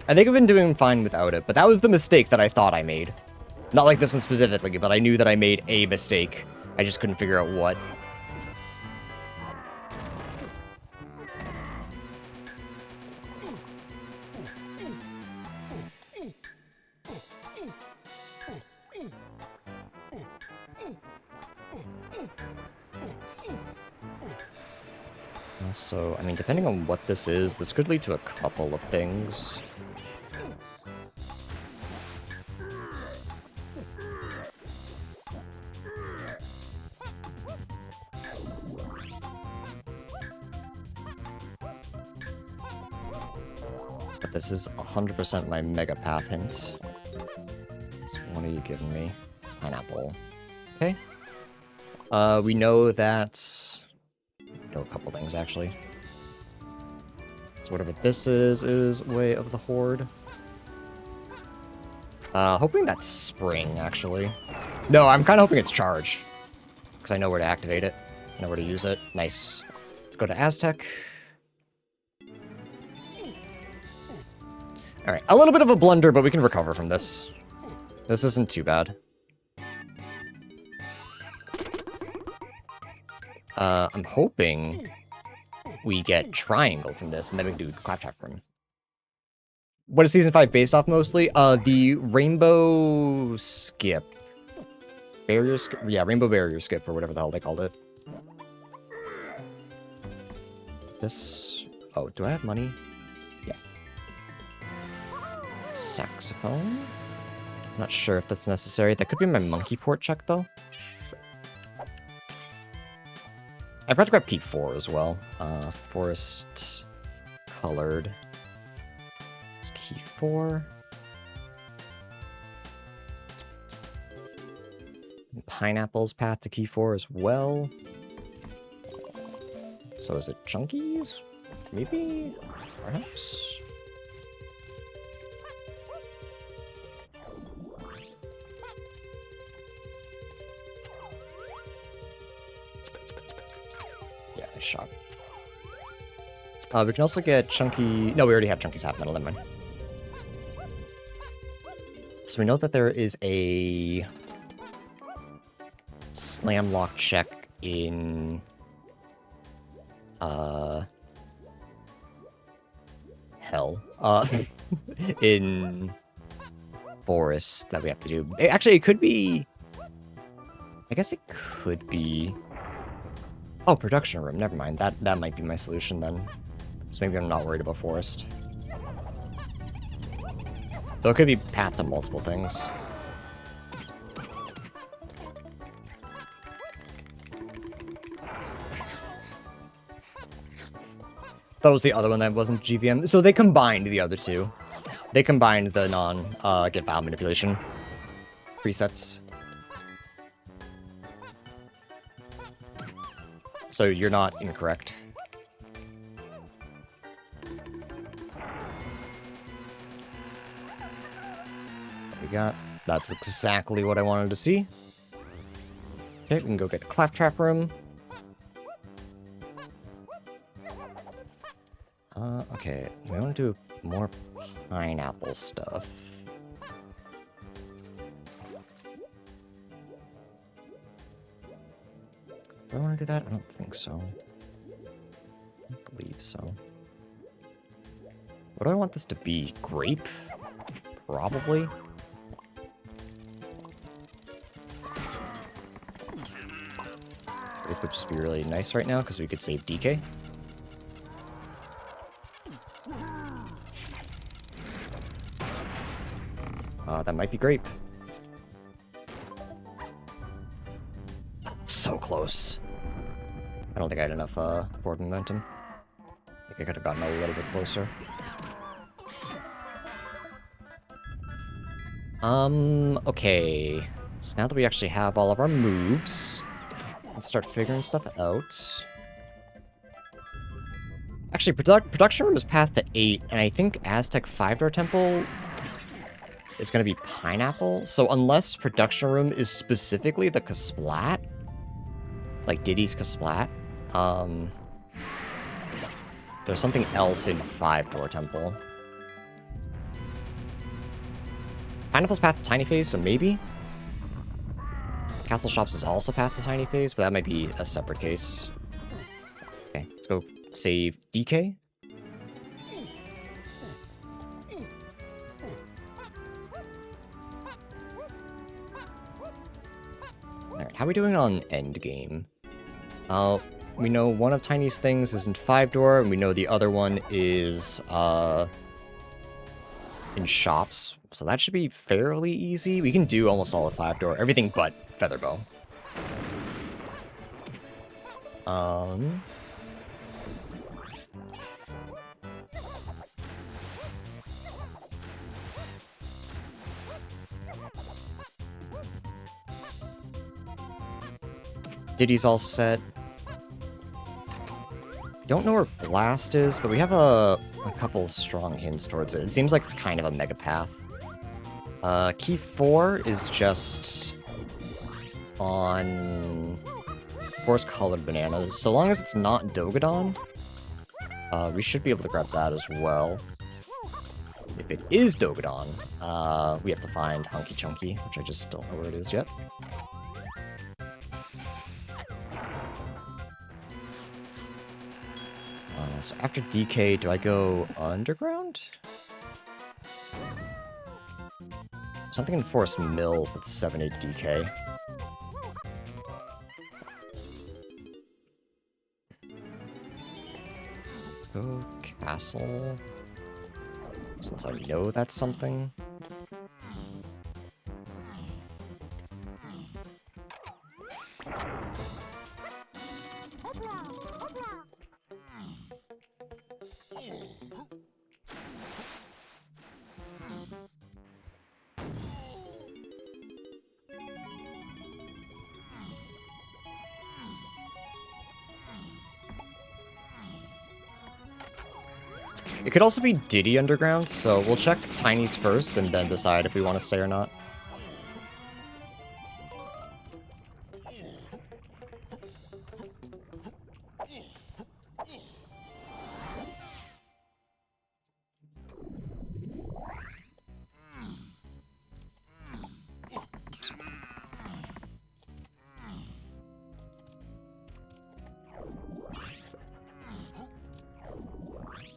I think I've been doing fine without it, but that was the mistake that I thought I made. Not like this one specifically, but I knew that I made a mistake. I just couldn't figure out what. So, I mean, depending on what this is, this could lead to a couple of things. But this is 100% my Mega Path hint. So what are you giving me? Pineapple. Okay. We know that... a couple things, actually. So whatever this is Way of the Horde. Hoping that's spring, actually. No, I'm kind of hoping it's charge. Because I know where to activate it. I know where to use it. Nice. Let's go to Aztec. Alright, a little bit of a blunder, but we can recover from this. This isn't too bad. I'm hoping we get triangle from this, and then we can do claptrap room. What is Season 5 based off mostly? The Rainbow Skip. Barrier Skip? Yeah, Rainbow Barrier Skip, or whatever the hell they called it. This... Oh, do I have money? Yeah. Saxophone? Not sure if that's necessary. That could be my monkey port check, though. I forgot to grab P4 as well. Forest colored. It's key 4. Pineapple's path to key 4 as well. So is it chunkies? Maybe? Perhaps? Yeah, nice shot. We can also get chunky... No, we already have chunky's half metal, never mind. So we know that there is a slam lock check in hell. In forest that we have to do. Actually, it could be... I guess it could be... Oh, production room. Never mind. That might be my solution then. So maybe I'm not worried about forest. Though it could be path to multiple things. That was the other one that wasn't GVM. So they combined the other two. They combined the get file manipulation presets. So you're not incorrect. What we got? That's exactly what I wanted to see. Okay, we can go get claptrap room. Okay, we want to do more pineapple stuff. Do I want to do that? I don't think so. I don't believe so. What do I want this to be? Grape? Probably. Grape would just be really nice right now because we could save DK. That might be grape. So close. I don't think I had enough forward momentum. I think I could have gotten a little bit closer. Okay. So now that we actually have all of our moves, let's start figuring stuff out. Actually, production room is path to 8, and I think Aztec 5-door temple is going to be pineapple. So unless production room is specifically the Kasplat, like Diddy's Kasplat, there's something else in 5-door temple. Pineapple's path to Tiny Phase, so maybe. Castle Shops is also path to Tiny Phase, but that might be a separate case. Okay, let's go save DK. Alright, how are we doing on endgame? We know one of Tiny's things is in 5-door, and we know the other one is, in shops. So that should be fairly easy. We can do almost all of 5-door, everything but Featherbow. Diddy's all set. Don't know where Blast is, but we have a couple strong hints towards it. It seems like it's kind of a mega path. Key 4 is just on forest-colored bananas. So long as it's not Dogadon, we should be able to grab that as well. If it is Dogadon, we have to find Hunky Chunky, which I just don't know where it is yet. So after DK, do I go underground? Something in Forest Mills that's 7-8 DK. Let's go Castle. Since I know that's something. It could also be Diddy Underground, so we'll check Tiny's first and then decide if we want to stay or not.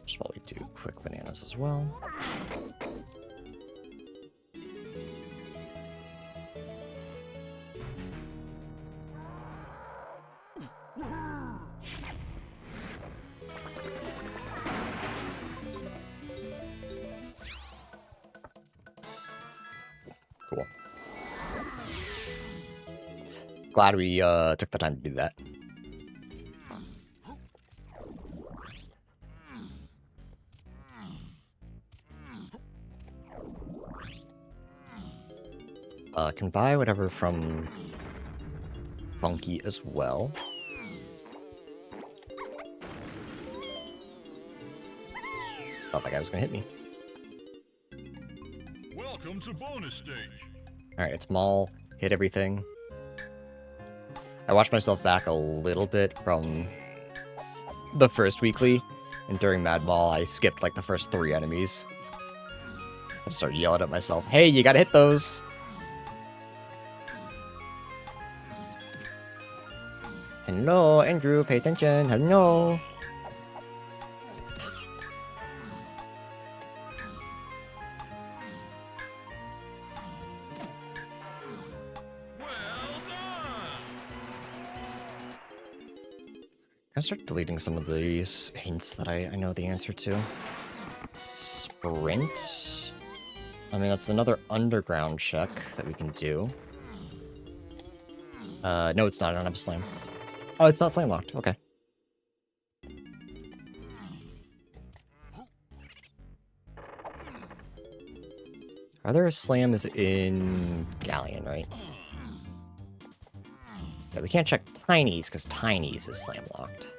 Should probably do quick bananas as well. Cool. Glad we took the time to do that. Can buy whatever from Funky as well. Thought that guy was gonna hit me. Welcome to bonus stage. Alright, it's Maul. Hit everything. I watched myself back a little bit from the first weekly, and during Mad Maul, I skipped like the first 3 enemies. I started yelling at myself, hey, you gotta hit those! Hello, Andrew, pay attention, hello! I start deleting some of these hints that I know the answer to. Sprint? I mean, that's another underground check that we can do. No, it's not. I don't have a slam. Oh, it's not slam locked. Okay. Are there slams in Galleon, right? Yeah, we can't check Tiny's because Tiny's is slam locked.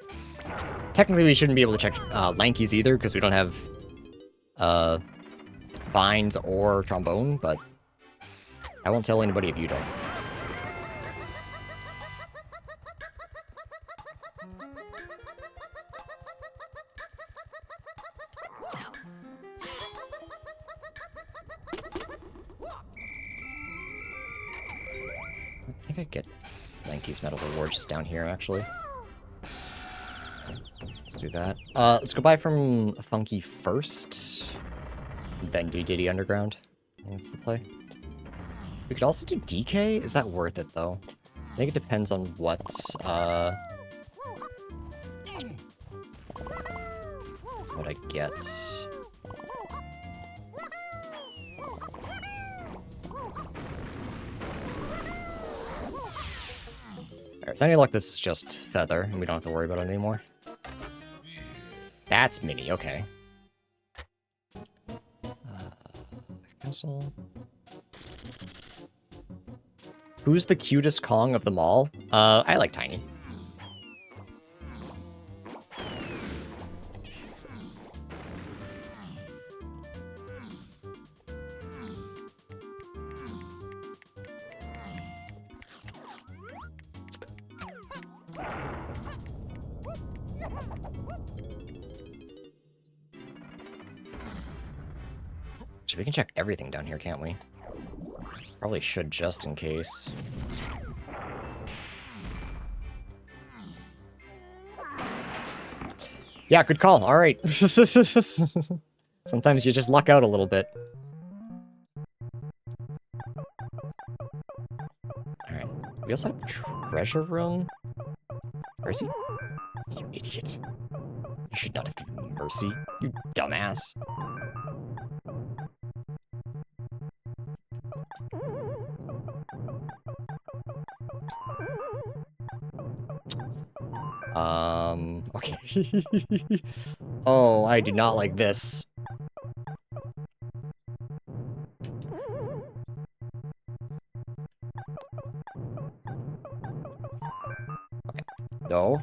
Technically, we shouldn't be able to check Lanky's either because we don't have Vines or Trombone, but I won't tell anybody if you don't. I think I get Lanky's medal reward just down here, actually. Let's do that. Let's go buy from Funky first, then do Diddy Underground. I think that's the play. We could also do DK? Is that worth it, though? I think it depends on what I get. Alright, with any luck, this is just Feather, and we don't have to worry about it anymore. That's Mini, okay. Castle. Who's the cutest Kong of them all? I like Tiny. Actually, we can check everything down here, can't we? Probably should, just in case. Yeah, good call. All right. Sometimes you just luck out a little bit. All right. We also have treasure room. Where is he? You idiot. You should not have given me mercy. You dumbass. Okay. Oh, I do not like this. Okay. No.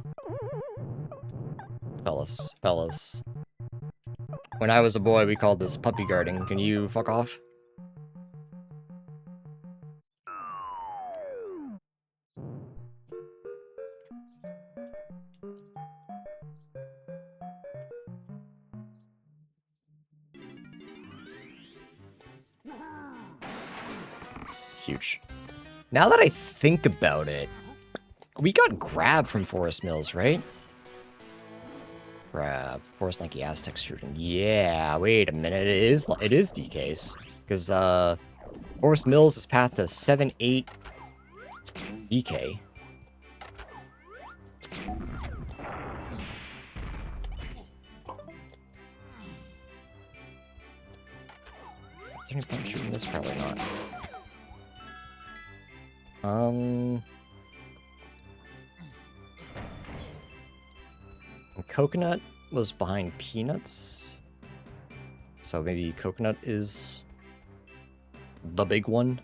Fellas. When I was a boy, we called this puppy guarding. Can you fuck off? Huge. Now that I think about it, we got grab from Forest Mills, right? Grab. Forest Lanky Aztec shooting. Yeah, wait a minute. It is DK's. Because, Forest Mills is path to 7-8 DK. Is there any point shooting this? Probably not. Coconut was behind Peanuts. So maybe Coconut is the big one.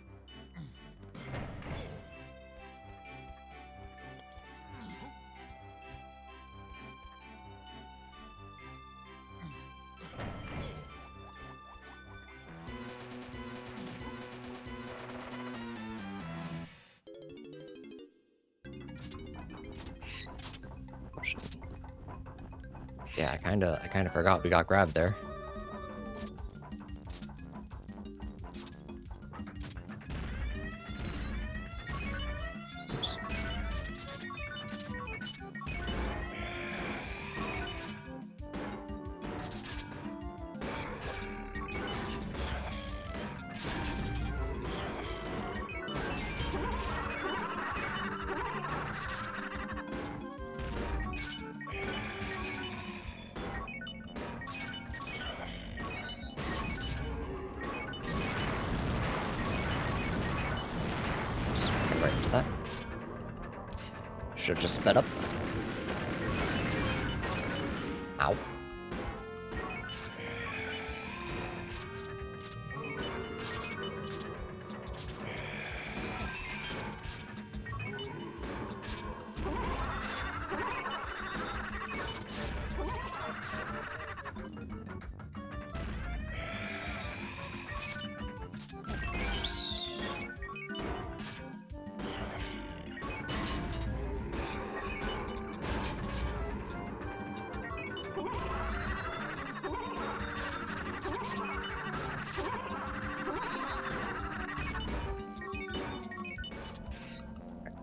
Yeah, I kinda forgot we got grabbed there. Oops. Come right into that. Should've just sped up. Ow.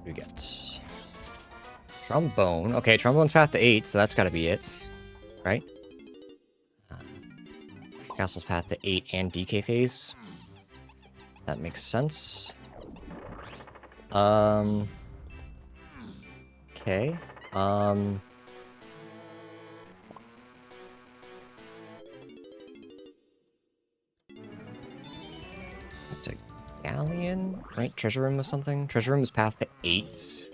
We get trombone. Okay, trombone's path to 8, so that's gotta be it. Right? Castle's path to 8 and DK phase. That makes sense. Okay. To Galleon? Right? Treasure room was something? Treasure room is path to 8.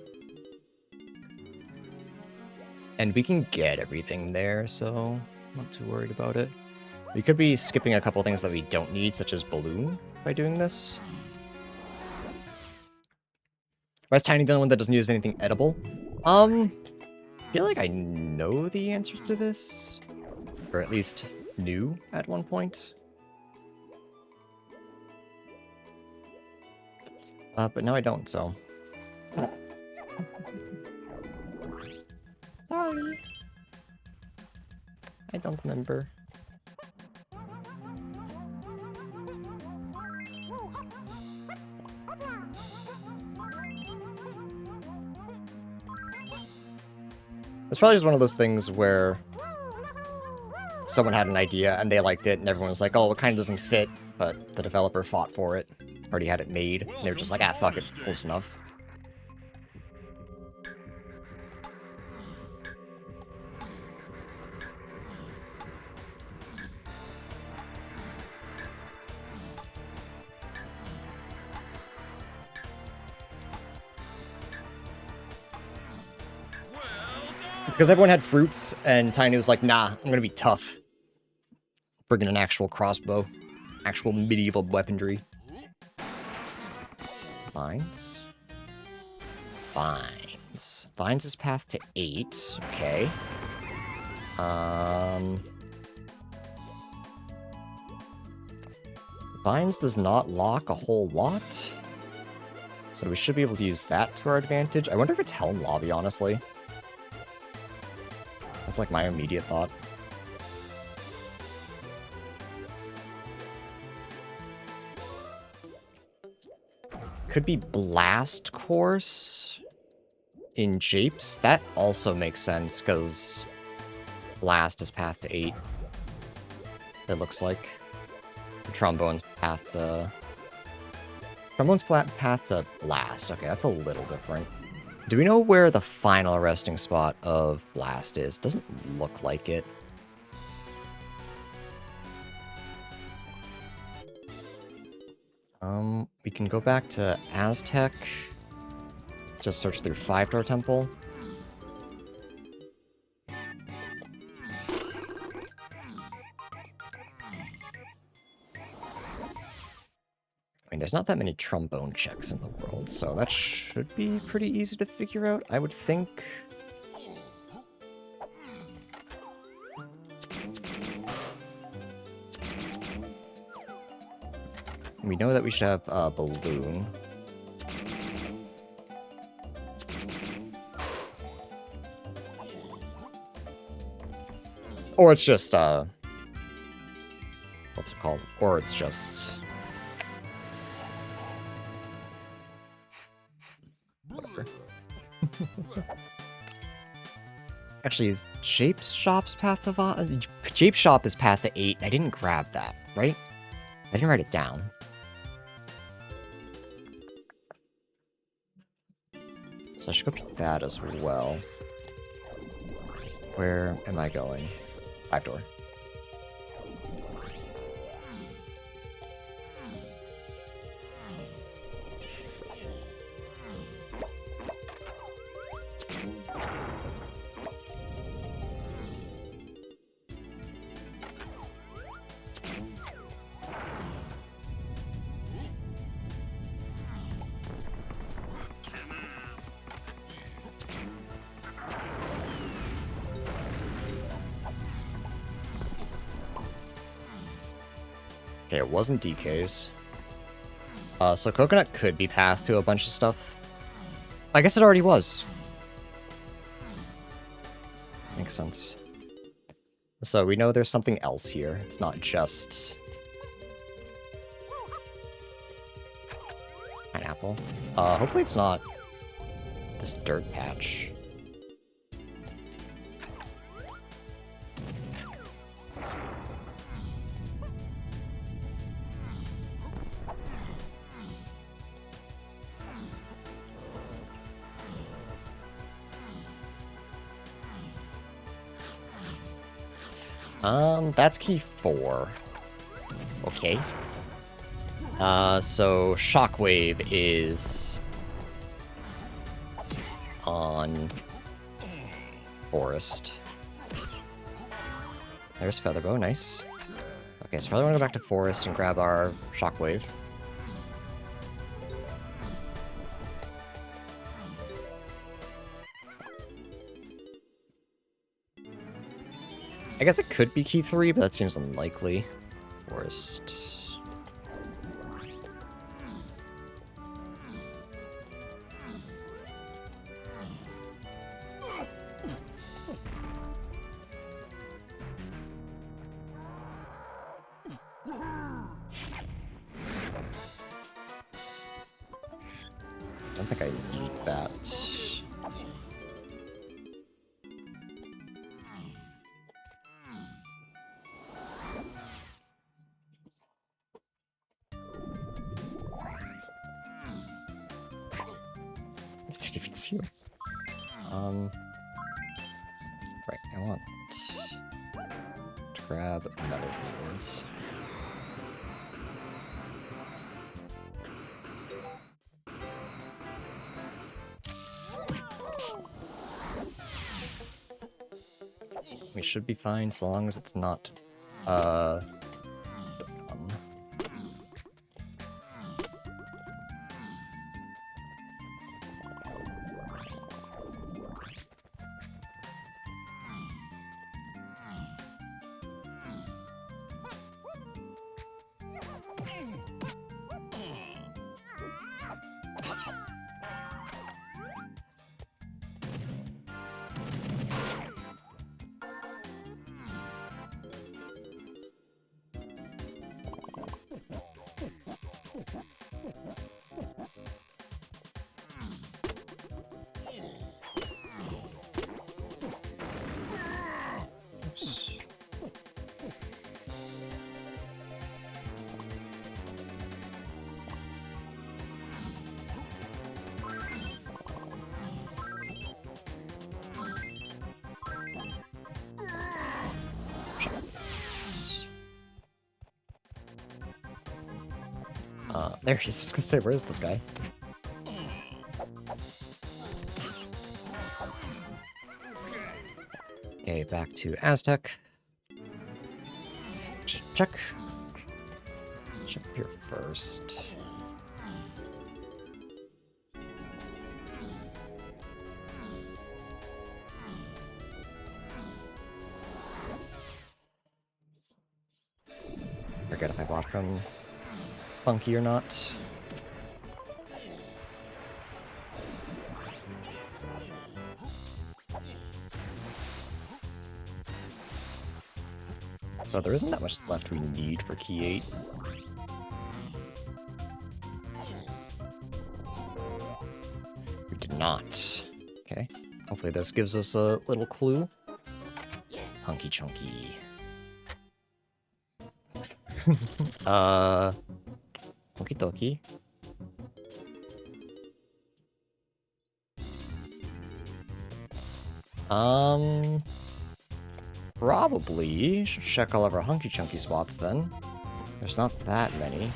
And we can get everything there, so I'm not too worried about it. We could be skipping a couple things that we don't need, such as balloon, by doing this. Why is Tiny the only one that doesn't use anything edible? I feel like I know the answer to this. Or at least knew at one point. But now I don't, so. Sorry. I don't remember. It's probably just one of those things where someone had an idea and they liked it and everyone was like, oh, it kind of doesn't fit, but the developer fought for it, already had it made, and they were just like, ah, fuck it, close enough. It's because everyone had fruits, and Tiny was like, nah, I'm gonna be tough. Bringing an actual crossbow. Actual medieval weaponry. Vines? Vines. Vines is path to 8. Okay. Vines does not lock a whole lot. So we should be able to use that to our advantage. I wonder if it's Helm Lobby, honestly. That's like my immediate thought. Could be Blast Course in Japes. That also makes sense, because Blast is path to 8. It looks like. Trombone's path to... Trombone's path to Blast. Okay, that's a little different. Do we know where the final resting spot of Blast is? Doesn't look like it. We can go back to Aztec. Just search through 5-Door Temple. I mean, there's not that many trombone checks in the world, so that should be pretty easy to figure out, I would think. We know that we should have a balloon. Or it's just, what's it called? Or it's just... whatever. Actually, is Jape's Shop's path to Jape's Shop is path to 8. I didn't grab that, right? I didn't write it down. So I should go pick that as well. Where am I going? 5-Door. Okay, it wasn't DK's. So Coconut could be path to a bunch of stuff. I guess it already was. Makes sense. So we know there's something else here. It's not just... pineapple. Hopefully it's not this dirt patch. That's key 4. Okay. So Shockwave is on Forest. There's Featherbow, nice. Okay, so probably want to go back to Forest and grab our Shockwave. I guess it could be key 3, but that seems unlikely. Forest. I don't think I need that. defeats you. Right, I want to grab another rewards. We should be fine so long as it's not, dumb. Oops. There he is. I was gonna say, where is this guy? Okay, back to Aztec. Check. Check here first. Forget if I bought from Funky or not. So there isn't that much left we need for key 8. We did not. Okay. Hopefully this gives us a little clue. Hunky chunky. Okie dokie. Probably should check all of our hunky chunky spots then. There's not that many.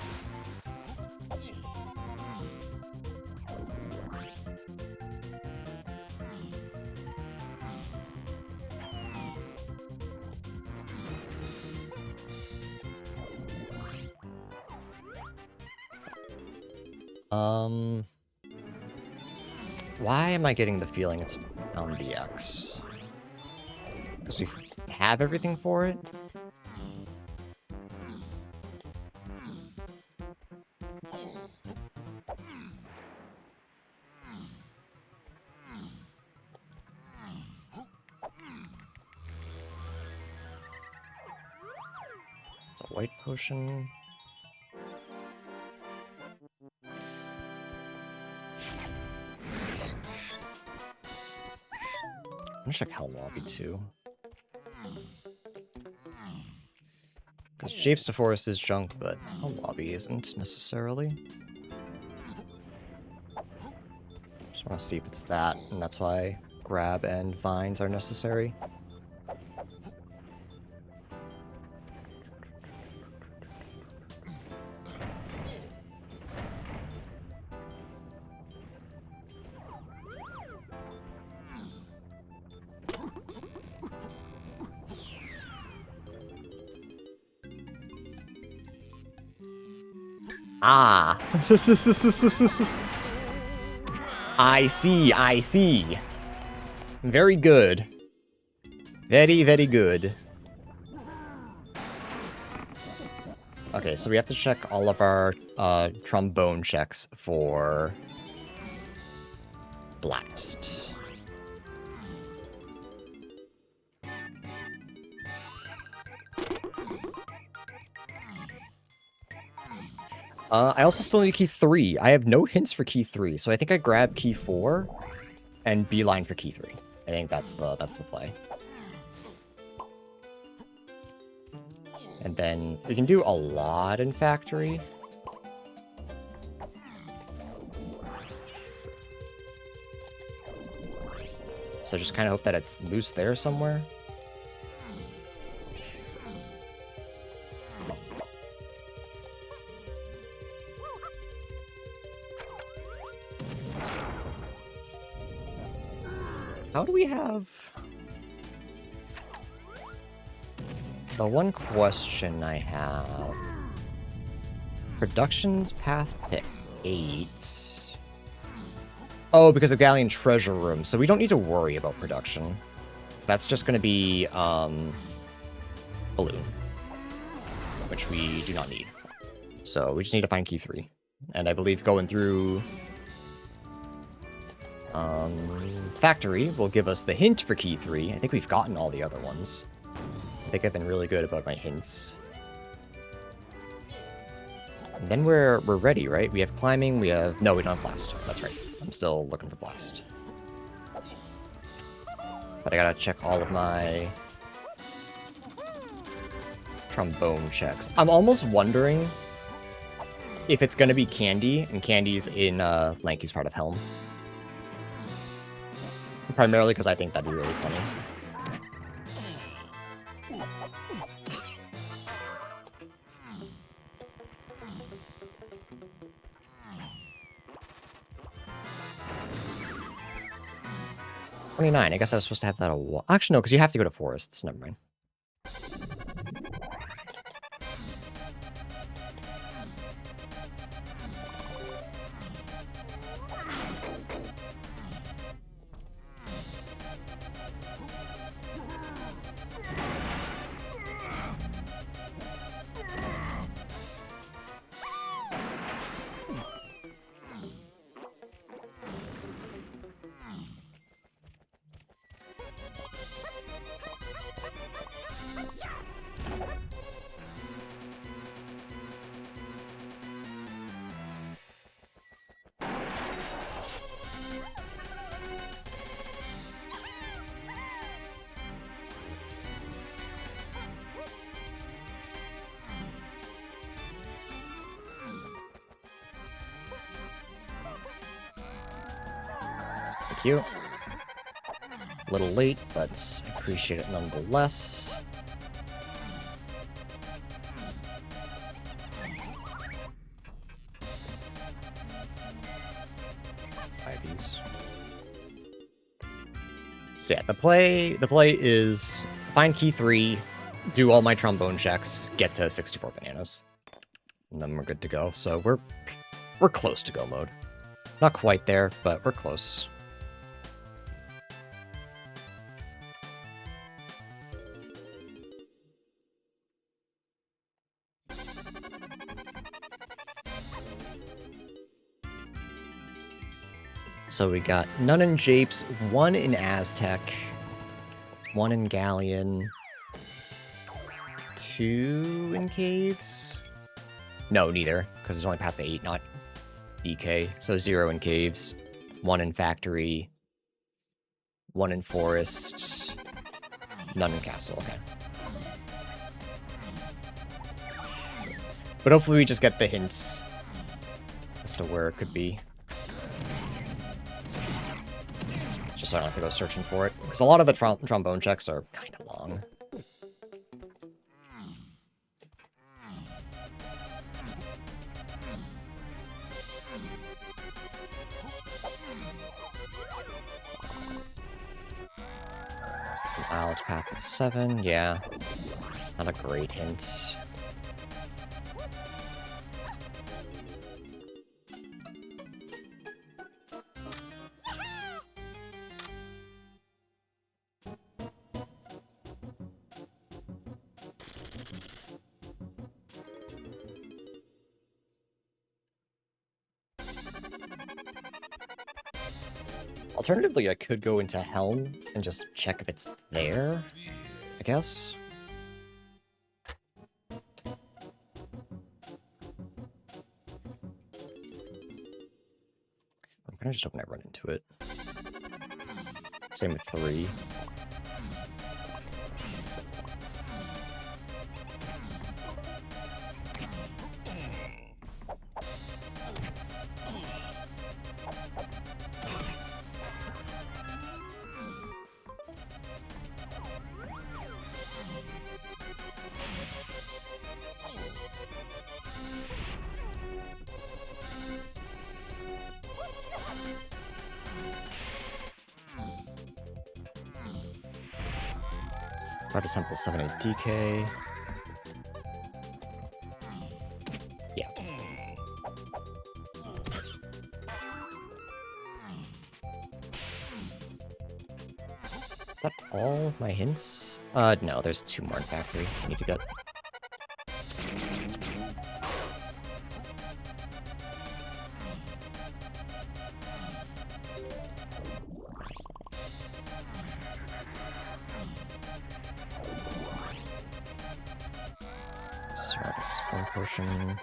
Why am I getting the feeling it's on the X? Because we have everything for it? It's a white potion. I'm gonna check Hell Lobby too. Because Japes to Forest is junk, but Hell Lobby isn't necessarily. Just want to see if it's that, and that's why Grab and Vines are necessary. Ah! I see, I see. Very good. Very, very good. Okay, so we have to check all of our trombone checks for Blast. I also still need key 3. I have no hints for key 3, so I think I grab key 4 and beeline for key 3. I think that's the play. And then we can do a lot in factory. So just kind of hope that it's loose there somewhere. How do we have... The one question I have... Production's path to 8... Oh, because of Galleon Treasure Room, so we don't need to worry about production. So that's just going to be, Balloon. Which we do not need. So we just need to find key 3. And I believe going through... Factory will give us the hint for key 3. I think we've gotten all the other ones. I think I've been really good about my hints. And then we're ready, right? We have climbing, we have... No, we don't have blast. That's right. I'm still looking for blast. But I gotta check all of my... trombone checks. I'm almost wondering if it's gonna be Candy, and Candy's in Lanky's part of Helm. Primarily because I think that'd be really funny. I guess I was supposed to have that a while. Actually, no, because you have to go to forests. Never mind. Thank you. A little late, but I appreciate it nonetheless. Buy these. So yeah, the play is find key 3, do all my trombone checks, get to 64 bananas. And then we're good to go. So we're close to go mode. Not quite there, but we're close. So we got none in Japes, 1 in Aztec, 1 in Galleon, 2 in Caves? No, neither, because it's only path to 8, not DK. So 0 in Caves, 1 in Factory, 1 in Forest, none in Castle, okay. But hopefully we just get the hints as to where it could be. Just so I don't have to go searching for it. Because a lot of the trombone checks are kind of long. Wow, it's path to 7, yeah. Not a great hint. Alternatively, I could go into Helm and just check if it's there, I guess. I'm kind of just hoping I run into it. Same with 3. Project Temple 78 DK. Yeah. Is that all my hints? No, there's 2 more in factory I need to get. One potion.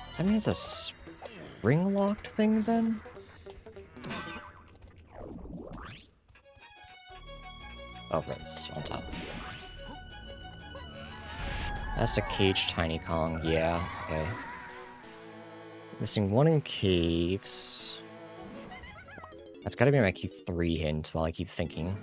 Does that mean it's a spring-locked thing, then? Oh, right, it's on top. Has to cage Tiny Kong, yeah, okay. Missing 1 in caves. That's gotta be my key 3 hint while I keep thinking.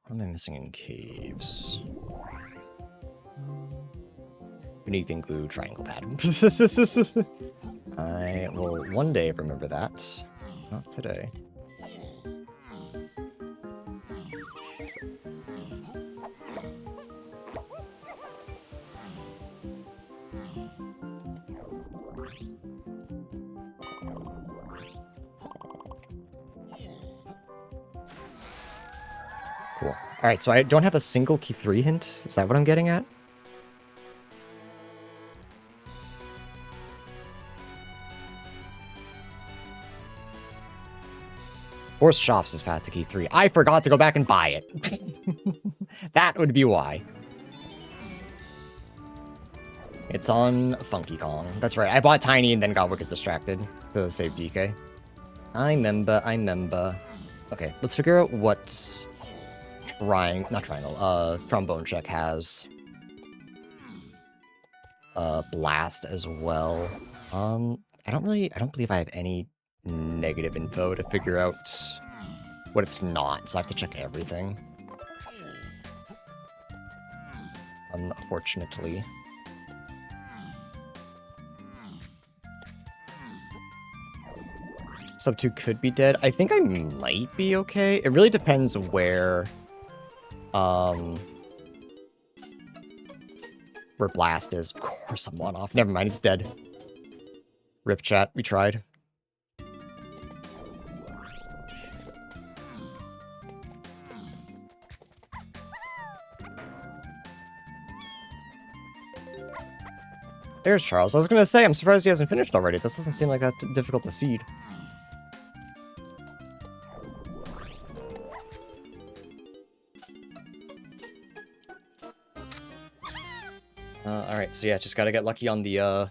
What am I missing in caves? Anything glue triangle pad. I will one day remember that. Not today. Cool. Alright, so I don't have a single key 3 hint? Is that what I'm getting at? Forced Shops is path to key 3. I forgot to go back and buy it. That would be why. It's on Funky Kong. That's right. I bought Tiny and then got wicked distracted to save DK. I remember. Okay, let's figure out what Trombone Check has. Blast as well. I don't believe I have any negative info to figure out what it's not, so I have to check everything. Unfortunately. Sub 2 could be dead. I think I might be okay. It really depends where Blast is. Of course I'm one off. Never mind, it's dead. Rip chat, we tried. There's Charles. I was gonna say, I'm surprised he hasn't finished already. This doesn't seem like that difficult to seed. Alright, so yeah, just gotta get lucky on the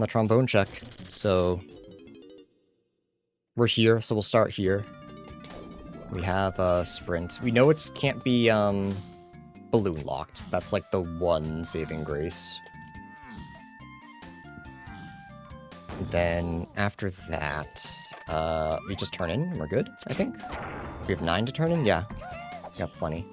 trombone check. So we're here, so we'll start here. We have a sprint. We know it can't be balloon locked. That's like the one saving grace. And then after that, we just turn in and we're good, I think. We have 9 to turn in? Yeah. We got plenty.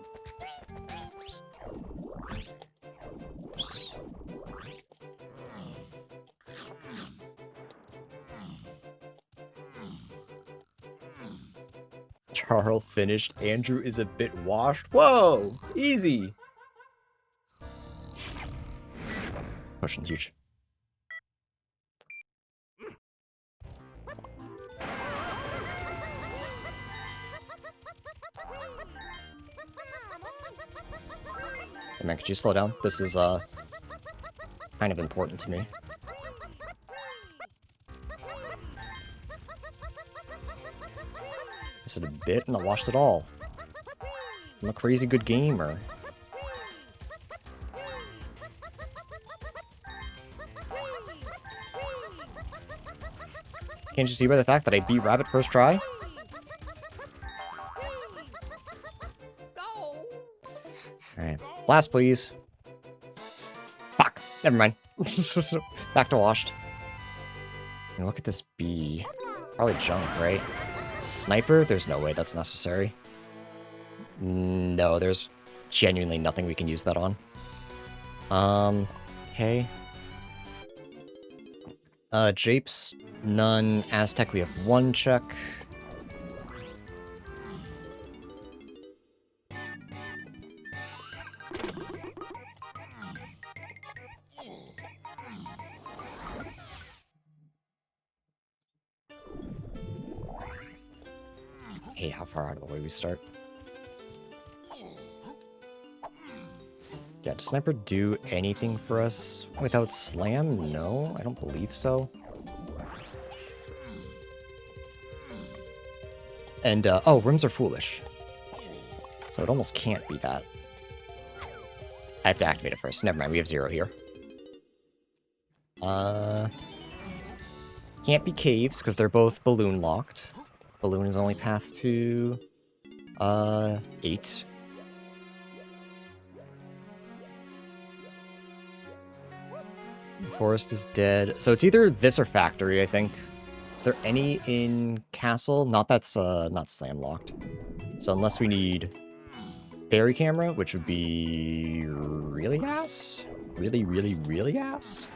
Charles finished. Andrew is a bit washed. Whoa! Easy! Potion's huge. Hey man, could you slow down? This is kind of important to me. I said a bit and I watched it all. I'm a crazy good gamer. Can't you see by the fact that I beat Rabbit first try? Alright. Blast, please. Fuck. Never mind. Back to washed. And look at this bee. Probably junk, right? Sniper? There's no way that's necessary. No, there's genuinely nothing we can use that on. Okay. Japes, none. Aztec, we have 1 check. Hate how far out of the way we start. Yeah, does Sniper do anything for us without Slam? No, I don't believe so. And, oh, rims are foolish. So it almost can't be that. I have to activate it first. Never mind, we have 0 here. Can't be caves, because they're both balloon locked. Balloon is only path to, 8. Forest is dead. So it's either this or factory, I think. Is there any in castle? Not that's not slam locked. So unless we need fairy camera, which would be really ass. Really, really, really ass.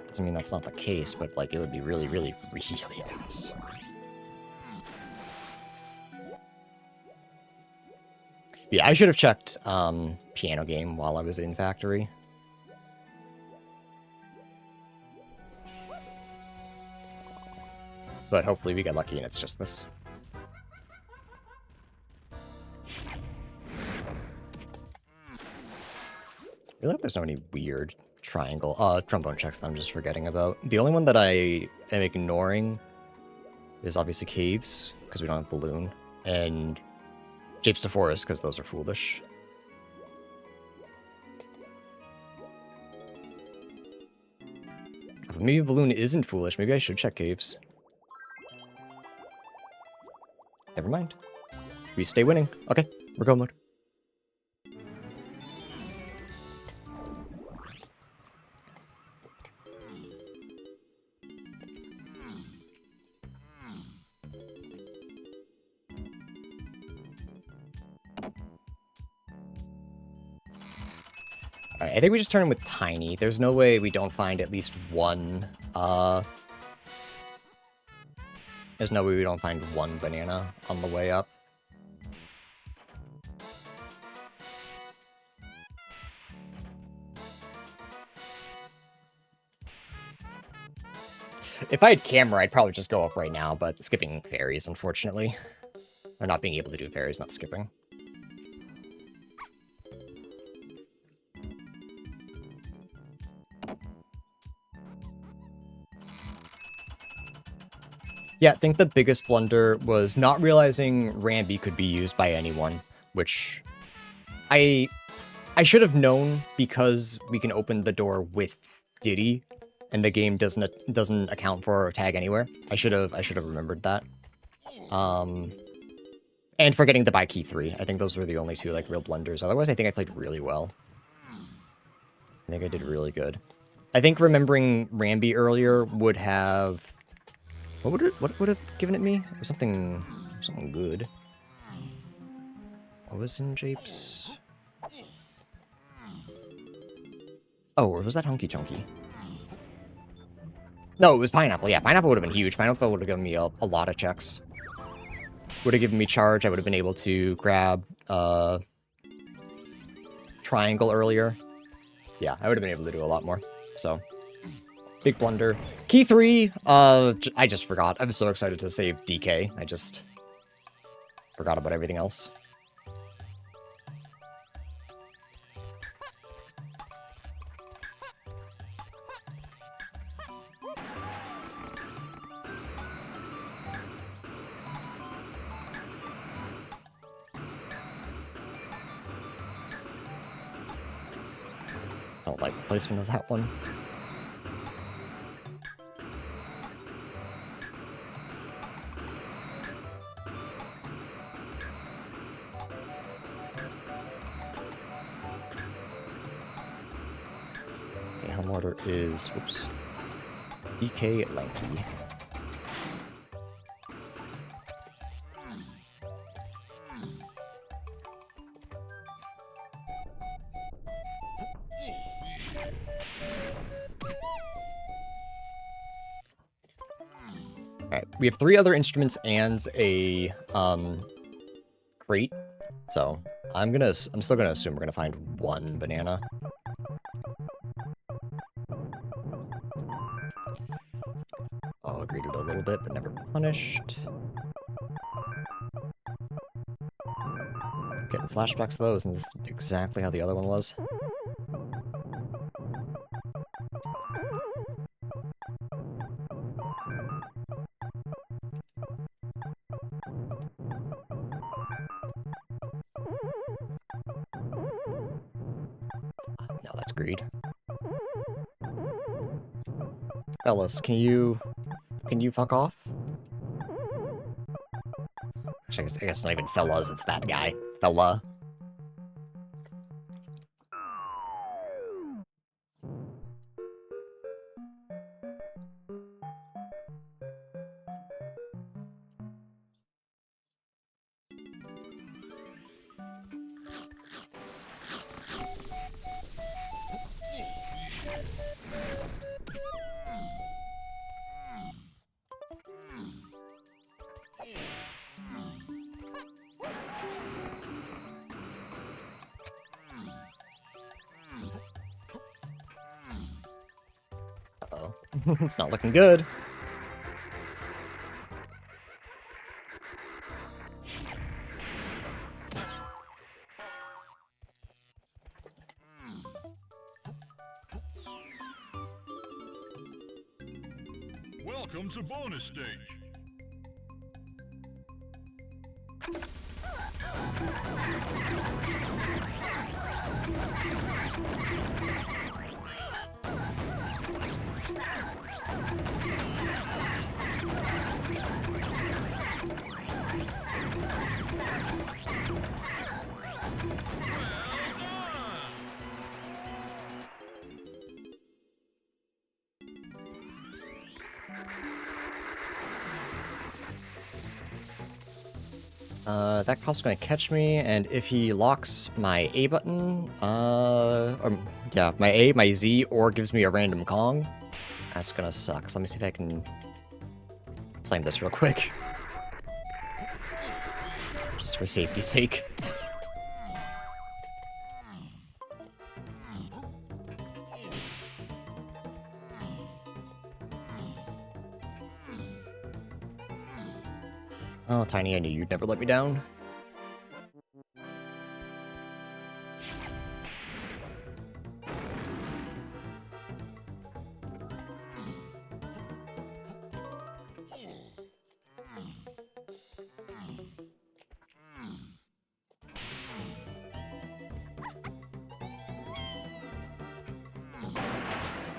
Doesn't mean that's not the case, but like it would be really, really, really ass. Yeah, I should have checked piano game while I was in factory. But hopefully we get lucky and it's just this. I feel like there's no any weird trombone checks that I'm just forgetting about. The only one that I am ignoring is obviously caves, because we don't have balloon, and Japes to Forest, because those are foolish. Maybe balloon isn't foolish. Maybe I should check caves. Never mind. We stay winning. Okay, we're go mode. Alright, I think we just turn in with Tiny. There's no way we don't find at least one, There's no way we don't find one banana on the way up. If I had camera, I'd probably just go up right now, but skipping fairies, unfortunately. Or not being able to do fairies, not skipping. Yeah, I think the biggest blunder was not realizing Rambi could be used by anyone, which I should have known because we can open the door with Diddy, and the game doesn't account for or tag anywhere. I should have remembered that. And forgetting to buy key 3. I think those were the only 2 like real blunders. Otherwise, I think I played really well. I think I did really good. I think remembering Rambi earlier would have. What would have given it me? It was something good. What was in Japes? Oh, or was that Hunky Chunky? No, it was Pineapple. Yeah, Pineapple would have been huge. Pineapple would have given me a lot of checks. Would have given me charge. I would have been able to grab triangle earlier. Yeah, I would have been able to do a lot more. So, big blunder. Key 3, I just forgot. I'm so excited to save DK. I just Forgot about everything else. I don't like the placement of that one. Okay, home order is, whoops, DK Lanky. Alright, we have 3 other instruments and a crate, so I'm still gonna assume we're gonna find 1 banana. Oh, greeted a little bit, but never punished. Getting flashbacks to those, and this is exactly how the other one was. No, that's greed. Fellas, can you fuck off? Actually, I guess not even fellas, it's that guy. Fella. Uh-oh. It's not looking good. Welcome to bonus stage. That cop's gonna catch me, and if he locks my A button, yeah, my Z, or gives me a random Kong, that's gonna suck. So let me see if I can slam this real quick. Just for safety's sake. Oh, Tiny, I knew you'd never let me down.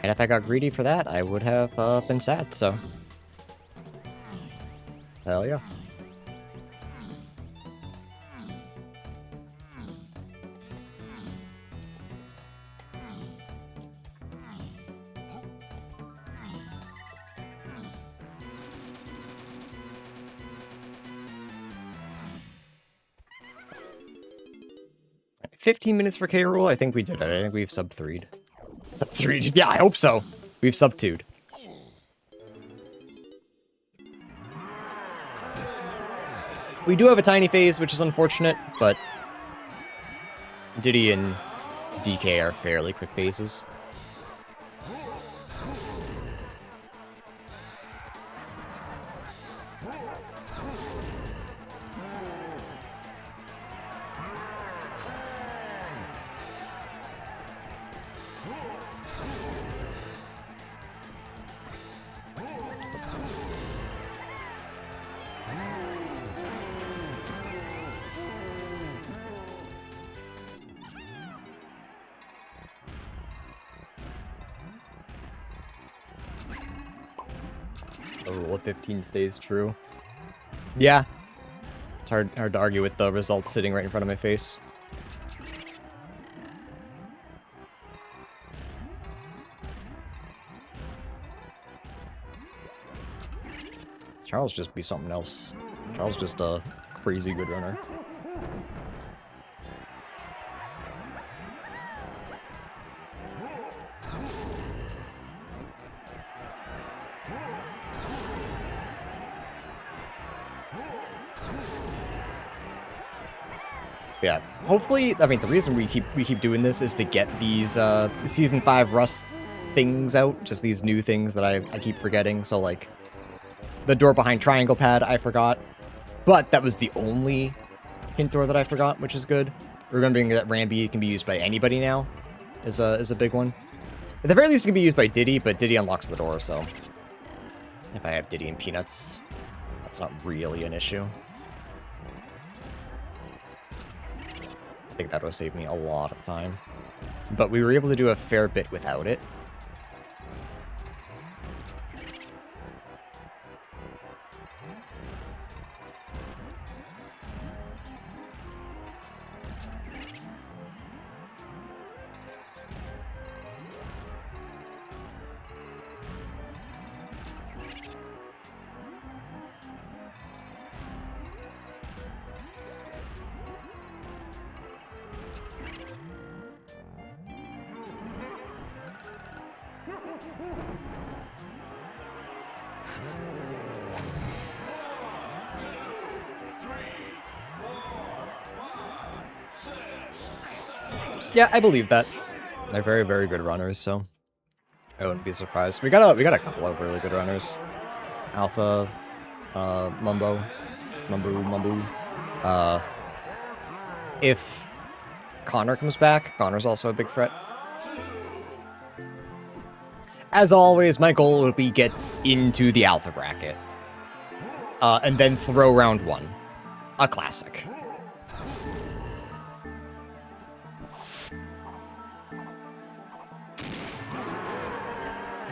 And if I got greedy for that, I would have been sad, so. Hell yeah. Right, 15 minutes for K Rool. I think we did it. I think we've sub-3'd. Sub-3'd? Yeah, I hope so. We've sub-2'd. We do have a tiny phase, which is unfortunate, but Diddy and DK are fairly quick phases. The rule of 15 stays true. Yeah. It's hard to argue with the results sitting right in front of my face. Charles just be something else. Charles just a crazy good runner. Yeah, hopefully, I mean, the reason we keep doing this is to get these Season 5 Rust things out, just these new things that I keep forgetting. So, like, the door behind triangle pad, I forgot. But that was the only hint door that I forgot, which is good. Remembering that Rambi can be used by anybody now is a big one. At the very least, it can be used by Diddy, but Diddy unlocks the door, so if I have Diddy and Peanuts, that's not really an issue. I think that would save me a lot of time. But we were able to do a fair bit without it. Yeah, I believe that. They're very, very good runners, so I wouldn't be surprised. We got a couple of really good runners. Alpha, Mumbo. If Connor comes back, Connor's also a big threat. As always, my goal would be get into the Alpha bracket. And then throw round 1. A classic.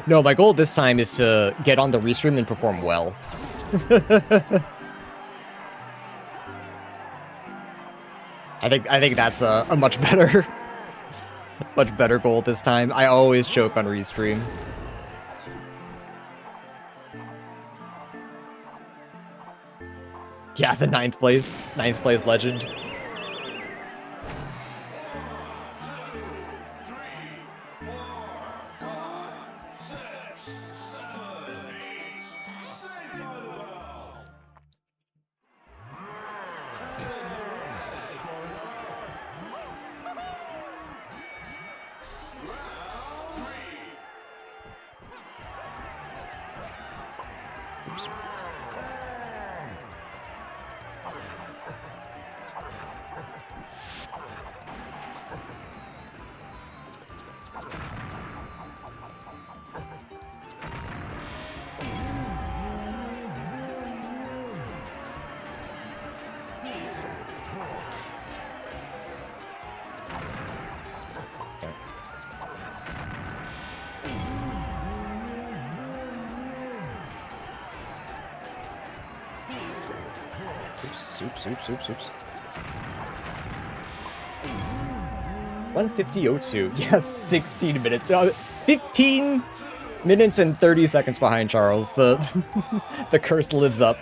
No, my goal this time is to get on the restream and perform well. I think that's a much better goal this time. I always choke on restream. Yeah, the ninth place legend. Oops. Oops. 150.02. Yes, 16 minutes. 15 minutes and 30 seconds behind Charles. The the curse lives up.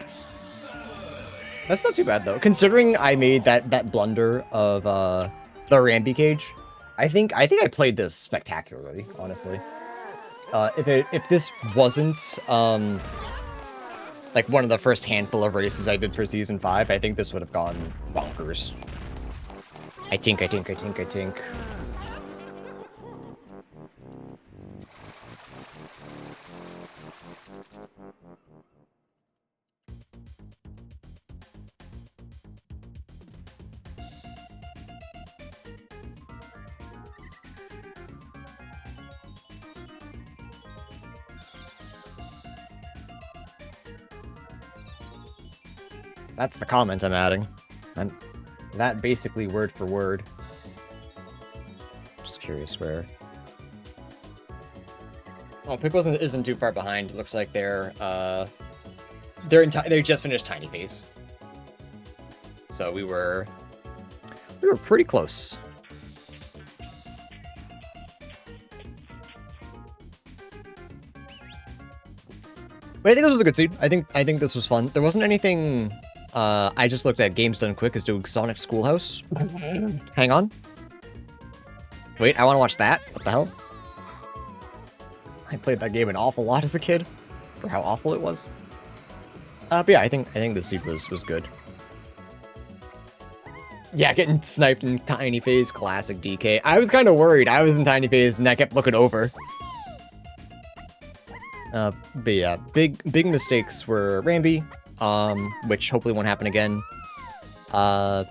That's not too bad though, considering I made that blunder of the Rambi cage. I think I played this spectacularly, honestly. If this wasn't like one of the first handful of races I did for Season 5, I think this would have gone bonkers. I think. That's the comment I'm adding. And that basically word for word. Just curious where Oh, Pick isn't too far behind. It looks like they just finished Tiny Phase. So we were pretty close. But I think this was a good seed. I think this was fun. There wasn't anything. I just looked at Games Done Quick is doing Sonic Schoolhouse. Hang on. Wait, I want to watch that. What the hell? I played that game an awful lot as a kid, for how awful it was. But yeah, I think the seed was good. Yeah, getting sniped in Tiny Phase, classic DK. I was kind of worried. I was in Tiny Phase and I kept looking over. But yeah, big mistakes were Rambi, which hopefully won't happen again. I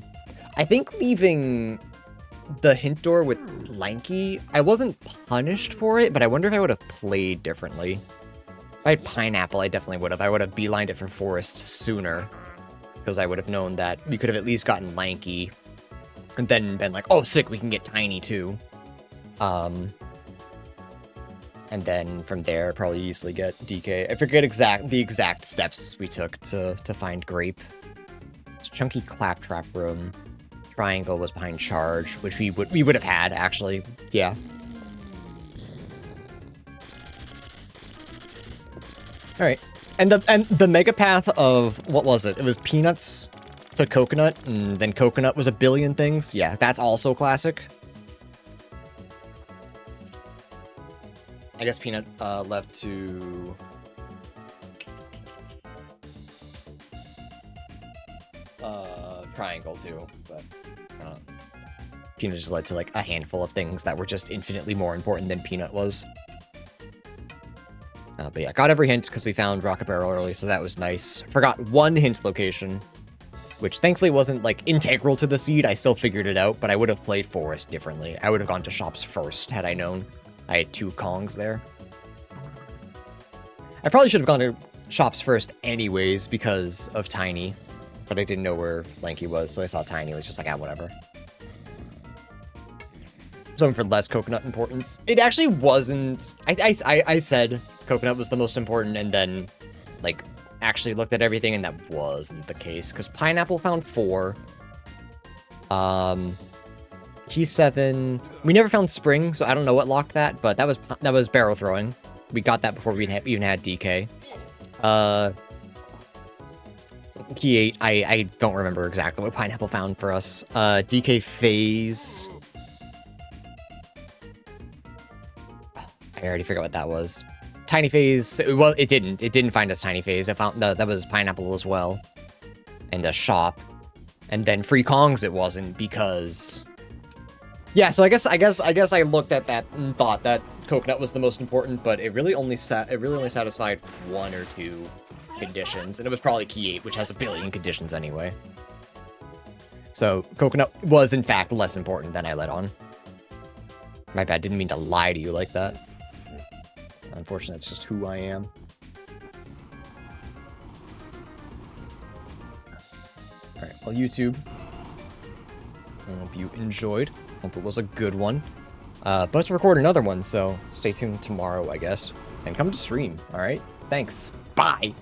think leaving the hint door with Lanky, I wasn't punished for it, but I wonder if I would have played differently. If I had Pineapple, I definitely would have. I would have beelined it for Forest sooner, because I would have known that we could have at least gotten Lanky, and then been like, oh, sick, we can get Tiny too. And then from there, probably easily get DK. I forget the exact steps we took to find Grape. It's Chunky Claptrap Room. Triangle was behind Charge, which we would have had, actually. Yeah. Alright. And the mega path of, what was it? It was Peanuts to Coconut, and then Coconut was a billion things. Yeah, that's also classic. I guess Peanut left to... Triangle too, but Peanut just led to like a handful of things that were just infinitely more important than Peanut was. But yeah, got every hint because we found Rocket Barrel early, so that was nice. Forgot one hint location, which thankfully wasn't like integral to the seed. I still figured it out, but I would have played Forest differently. I would have gone to Shops first had I known. I had 2 Kongs there. I probably should have gone to Shops first anyways because of Tiny. But I didn't know where Lanky was, so I saw Tiny. It was just like, ah, whatever. Something for less Coconut importance. It actually wasn't... I said Coconut was the most important, and then, like, actually looked at everything, and that wasn't the case. Because Pineapple found 4. Key 7. We never found Spring, so I don't know what locked that, but that was barrel throwing. We got that before we even had DK. Key 8, I don't remember exactly what Pineapple found for us. DK Phase. I already forgot what that was. Tiny Phase, well, it didn't find us Tiny Phase. I found, that was Pineapple as well. And a Shop. And then Free Kongs it wasn't, because... Yeah, so I guess I looked at that and thought that Coconut was the most important, but it really only satisfied 1 or 2 conditions, and it was probably Key 8, which has a billion conditions anyway. So Coconut was in fact less important than I let on. My bad, didn't mean to lie to you like that. Unfortunately, that's just who I am. Alright, well, YouTube, I hope you enjoyed. Hope it was a good one. But let's record another one, so stay tuned tomorrow, I guess. And come to stream, alright? Thanks. Bye!